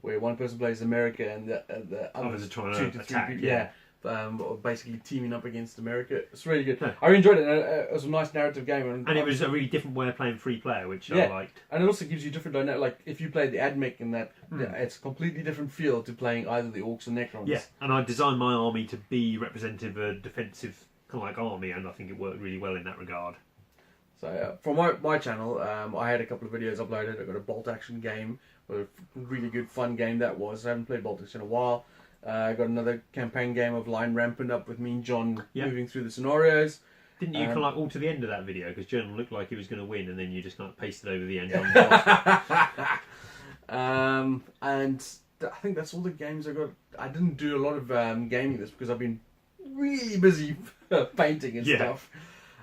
where one person plays America and the others are trying 2 to to 3 attack, people, basically teaming up against America. It's really good. Yeah. I enjoyed it. It was a nice narrative game. And it was a really different way of playing free player, which I liked. And it also gives you different dynamic. Like if you play the AdMech in that, it's a completely different feel to playing either the Orcs or Necrons. Yeah, and I designed my army to be representative of a defensive kind of like army, and I think it worked really well in that regard. So from my channel, I had a couple of videos uploaded. I got a bolt action game, a really good fun game that was. I haven't played bolt action in a while. I got another campaign game of Line Rampant Up with me and John moving through the scenarios. Didn't you kind of like all to the end of that video, because John looked like he was going to win, and then you just kind of pasted over the end. And I think that's all the games I got. I didn't do a lot of gaming this because I've been really busy painting and stuff.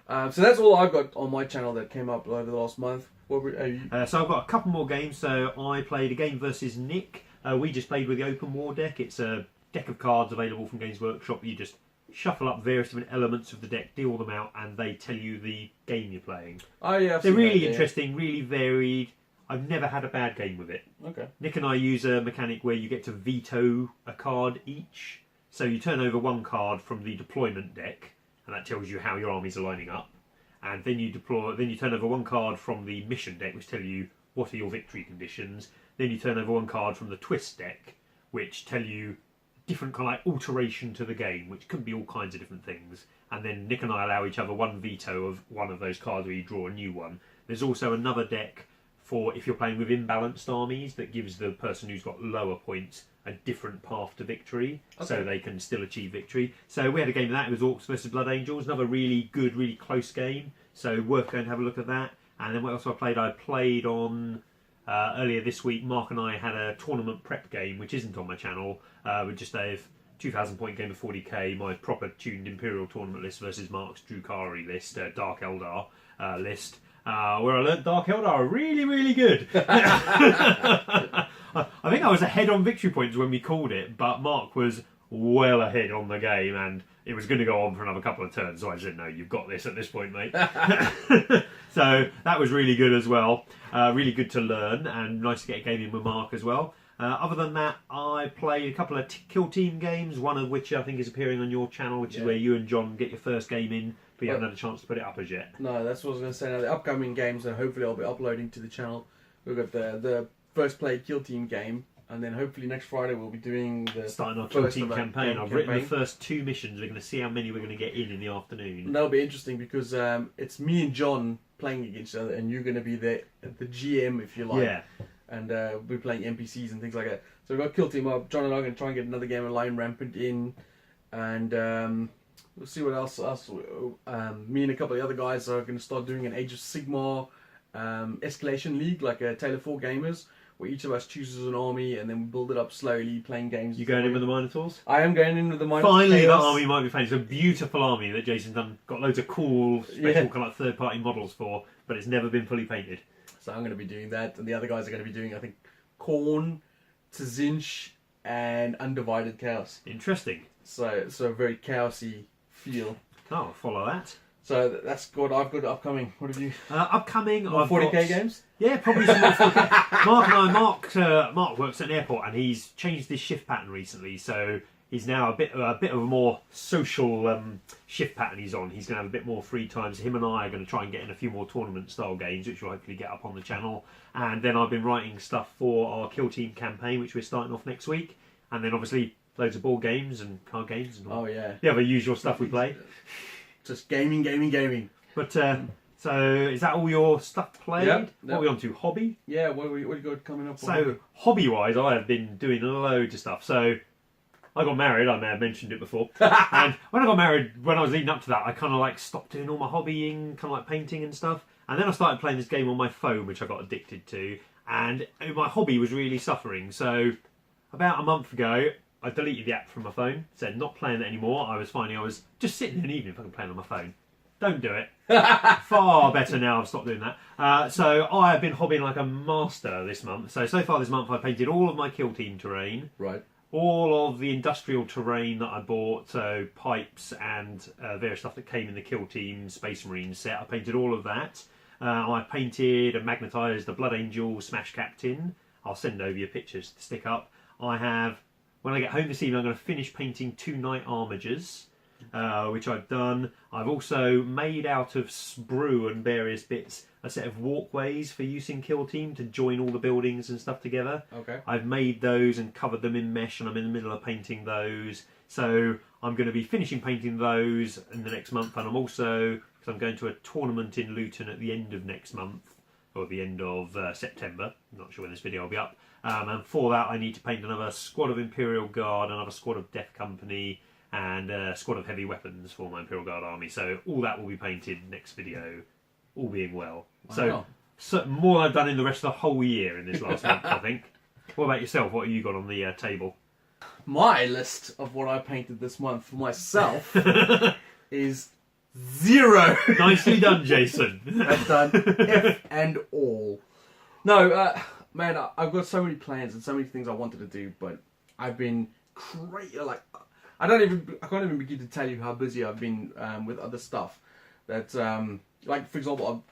So that's all I've got on my channel that came up over the last month. What were you? So I've got a couple more games. So I played a game versus Nick. We just played with the Open War deck. It's a deck of cards available from Games Workshop. You just shuffle up various different elements of the deck, deal them out, and they tell you the game you're playing. Oh yeah, they're really interesting, really varied. I've never had a bad game with it. Okay. Nick and I use a mechanic where you get to veto a card each. So you turn over one card from the deployment deck, and that tells you how your armies are lining up. And then you turn over one card from the mission deck, which tell you what are your victory conditions. Then you turn over one card from the twist deck, which tell you different kind of like alteration to the game, which could be all kinds of different things. And then Nick and I allow each other one veto of one of those cards where you draw a new one. There's also another deck for if you're playing with imbalanced armies that gives the person who's got lower points a different path to victory, so they can still achieve victory. So we had a game of that. It was Orcs versus Blood Angels, another really good, really close game. So worth going to have a look at that. And then what else I played? I played on earlier this week. Mark and I had a tournament prep game, which isn't on my channel. With just a 2,000 point game of 40k, my proper tuned Imperial tournament list versus Mark's Drukari list, Dark Eldar list. Where I learnt Dark Eldar are really, really good. I think I was ahead on victory points when we called it, but Mark was well ahead on the game, and it was going to go on for another couple of turns, so I said, no, you've got this at this point, mate. So that was really good as well. Really good to learn, and nice to get a game in with Mark as well. Other than that, I played a couple of Kill Team games, one of which I think is appearing on your channel, which is where you and John get your first game in, but you haven't had a chance to put it up as yet. No, that's what I was going to say. Now, the upcoming games, and hopefully I'll be uploading to the channel. We've got the first play Kill Team game, and then hopefully next Friday we'll be doing starting our Kill Team campaign. I've written the first 2 missions. We're going to see how many we're going to get in the afternoon. And that'll be interesting because it's me and John playing against each other, and you're going to be the GM, if you like. Yeah. And we're playing NPCs and things like that. So we've got Kill Team up. John and I are going to try and get another game of Lion Rampant in, and we'll see what else. Me and a couple of the other guys are going to start doing an Age of Sigmar escalation league, like a Tale of 4 Gamers, where each of us chooses an army and then we build it up slowly, playing games. You going in with the Minotaurs? I am going in with the Minotaurs. Finally, that army might be finished. It's a beautiful army that Jason's done. Got loads of cool, special kind of like third-party models for, but it's never been fully painted. So I'm going to be doing that, and the other guys are going to be doing, I think, Khorne, Tzinch, and Undivided Chaos. Interesting. So very chaosy feel. Oh, I'll follow that. So that's what I've got upcoming. What have you? Upcoming, more 40k games? Yeah, probably some more 40k. Mark works at an airport, and he's changed his shift pattern recently, so he's now a bit of a more social shift pattern he's on. He's going to have a bit more free time, so him and I are going to try and get in a few more tournament-style games, which will hopefully get up on the channel. And then I've been writing stuff for our Kill Team campaign, which we're starting off next week. And then obviously loads of board games and card games and all the other usual stuff we play. Just gaming. But so is that all your stuff played? Yep. What are we on to? Hobby? Yeah, what have you got coming up? So hobby-wise, I have been doing loads of stuff. So I got married, I may have mentioned it before. And when I got married, when I was leading up to that, I kind of like stopped doing all my hobbying, kind of like painting and stuff. And then I started playing this game on my phone, which I got addicted to. And my hobby was really suffering. So about a month ago, I deleted the app from my phone, said not playing it anymore. I was finding I was just sitting in an evening fucking playing on my phone. Don't do it. Far better now I've stopped doing that. So I have been hobbying like a master this month. So far this month I painted all of my Kill Team terrain. Right. All of the industrial terrain that I bought, so pipes and various stuff that came in the Kill Team Space Marine set. I painted all of that. I painted and magnetised the Blood Angel Smash Captain. I'll send over your pictures to stick up. I have, when I get home this evening, I'm going to finish painting 2 Knight Armigers, which I've done. I've also made out of sprue and various bits a set of walkways for use in Kill Team to join all the buildings and stuff together. Okay. I've made those and covered them in mesh, and I'm in the middle of painting those. So I'm going to be finishing painting those in the next month, and I'm also, because I'm going to a tournament in Luton at the end of next month, or the end of September. I'm not sure when this video will be up. And for that I need to paint another squad of Imperial Guard, another squad of Death Company, and a squad of heavy weapons for my Imperial Guard army. So all that will be painted next video, all being well. Wow. So more than I've done in the rest of the whole year in this last month, I think. What about yourself? What have you got on the table? My list of what I painted this month for myself is 0. Nicely done, Jason. I've done F and all. No, man, I've got so many plans and so many things I wanted to do, but I've been crazy. Like, I can't even begin to tell you how busy I've been with other stuff. That, like, for example,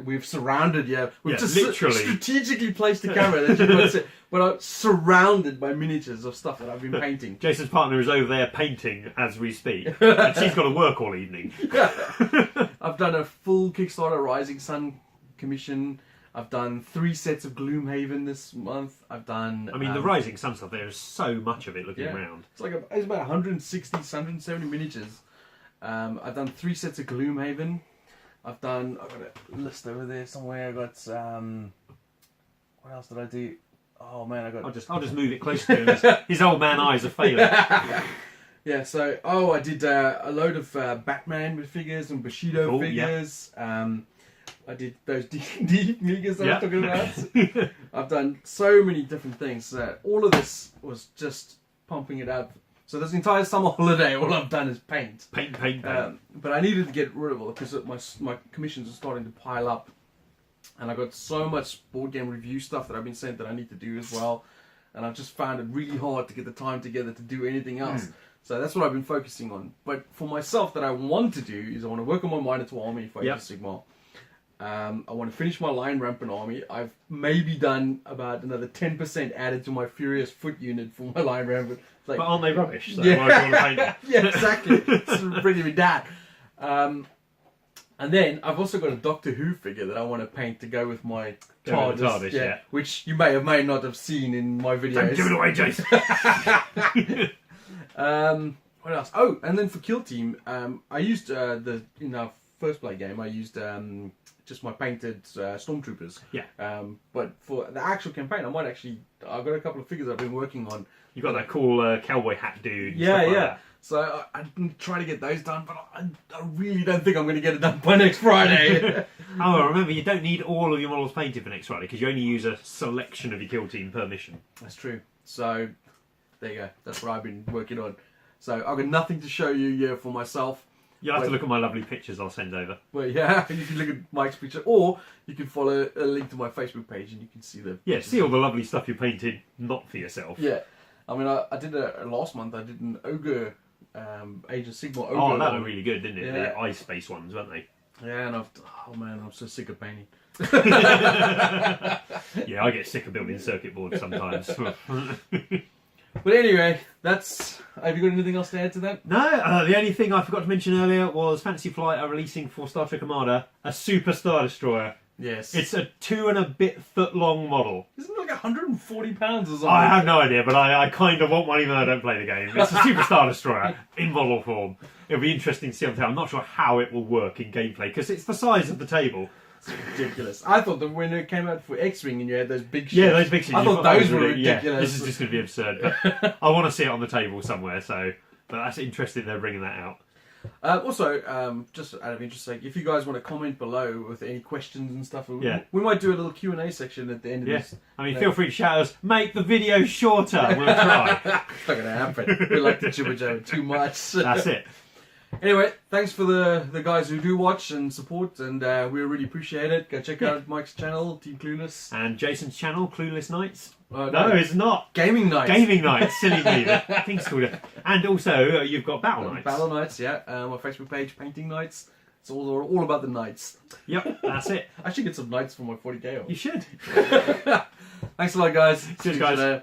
we've surrounded, we've just literally strategically placed the camera that you've got to see, but I'm surrounded by miniatures of stuff that I've been painting. Jason's partner is over there painting as we speak, and she's got to work all evening. I've done a full Kickstarter Rising Sun commission. I've done 3 sets of Gloomhaven this month. I've done... I mean, the Rising Sun stuff, there is so much of it looking around. It's about 160, 170 miniatures. I've done 3 sets of Gloomhaven. I've got a list over there somewhere. I got, what else did I do? Oh man, I'll just move it closer to him. His old man eyes are failing. Yeah, so, I did a load of Batman with figures and Bushido figures. Yeah. I did those D&D figures that I was talking about. I've done so many different things. All of this was just pumping it up. So this entire summer holiday, all I've done is paint. Paint. But I needed to get rid of it because my commissions are starting to pile up. And I got so much board game review stuff that I've been sent that I need to do as well. And I've just found it really hard to get the time together to do anything else. So that's what I've been focusing on. But for myself, that I want to do is I want to work on my Minotaur army for Age of Sigmar. I want to finish my Lion Rampant army. I've maybe done about another 10% added to my Furious Foot unit for my Lion Rampant. Like, but aren't they rubbish? So why do you want to paint them? Yeah, exactly. It's bringing me down. And then I've also got a Doctor Who figure that I want to paint to go with my TARDIS, which you may or may not have seen in my videos. Don't give it away, Jason. What else? Oh, and then for Kill Team, I used in our first play game, I used just my painted stormtroopers. Yeah. But for the actual campaign, I've got a couple of figures I've been working on. You've got that cool cowboy hat dude. Yeah. So I'm trying to get those done, but I really don't think I'm going to get it done by next Friday. Remember, you don't need all of your models painted for next Friday because you only use a selection of your kill team per mission. That's true. So there you go. That's what I've been working on. So I've got nothing to show you here for myself. You'll have to look at my lovely pictures I'll send over. Well, yeah, you can look at Mike's picture, or you can follow a link to my Facebook page and you can see the... Yeah, see all the lovely stuff you painted, not for yourself. Yeah. I mean, I did last month, I did an Ogre, Age of Sigmar Ogre. Oh, that was really good, didn't it? Yeah. The ice space ones, weren't they? Yeah, and I'm so sick of painting. Yeah, I get sick of building circuit boards sometimes. But anyway, have you got anything else to add to that? No, the only thing I forgot to mention earlier was Fantasy Flight are releasing for Star Trek Armada a Super Star Destroyer. Yes. It's a 2 and a bit foot long model. Isn't it like 140 pounds or something? I have no idea, but I kind of want one even though I don't play the game. It's a Super Star Destroyer in model form. It'll be interesting to see on the table. I'm not sure how it will work in gameplay because it's the size of the table. It's ridiculous. I thought that when it came out for X-Wing and you had those big ships. Yeah, those big ships. I thought those were ridiculous. Yeah, this is just going to be absurd. But I want to see it on the table somewhere, but that's interesting they're bringing that out. Also, just out of interest sake, if you guys want to comment below with any questions and stuff, we might do a little Q&A section at the end of this. I mean, feel free to shout us, make the video shorter. We'll try. It's not going to happen. We like to jibber jabber too much. That's it. Anyway, thanks for the guys who do watch and support, and we really appreciate it. Go check out Mike's channel, Team Clueless. And Jason's channel, Clueless Knights. No, it's not. Gaming Knights. Gaming Knights, silly me. I think it's called it. And also, you've got Battle Knights. Battle Knights, yeah. My Facebook page, Painting Knights. It's all about the knights. Yep, that's it. I should get some knights for my 40k. You should. Thanks a lot, guys. Cheers, guys.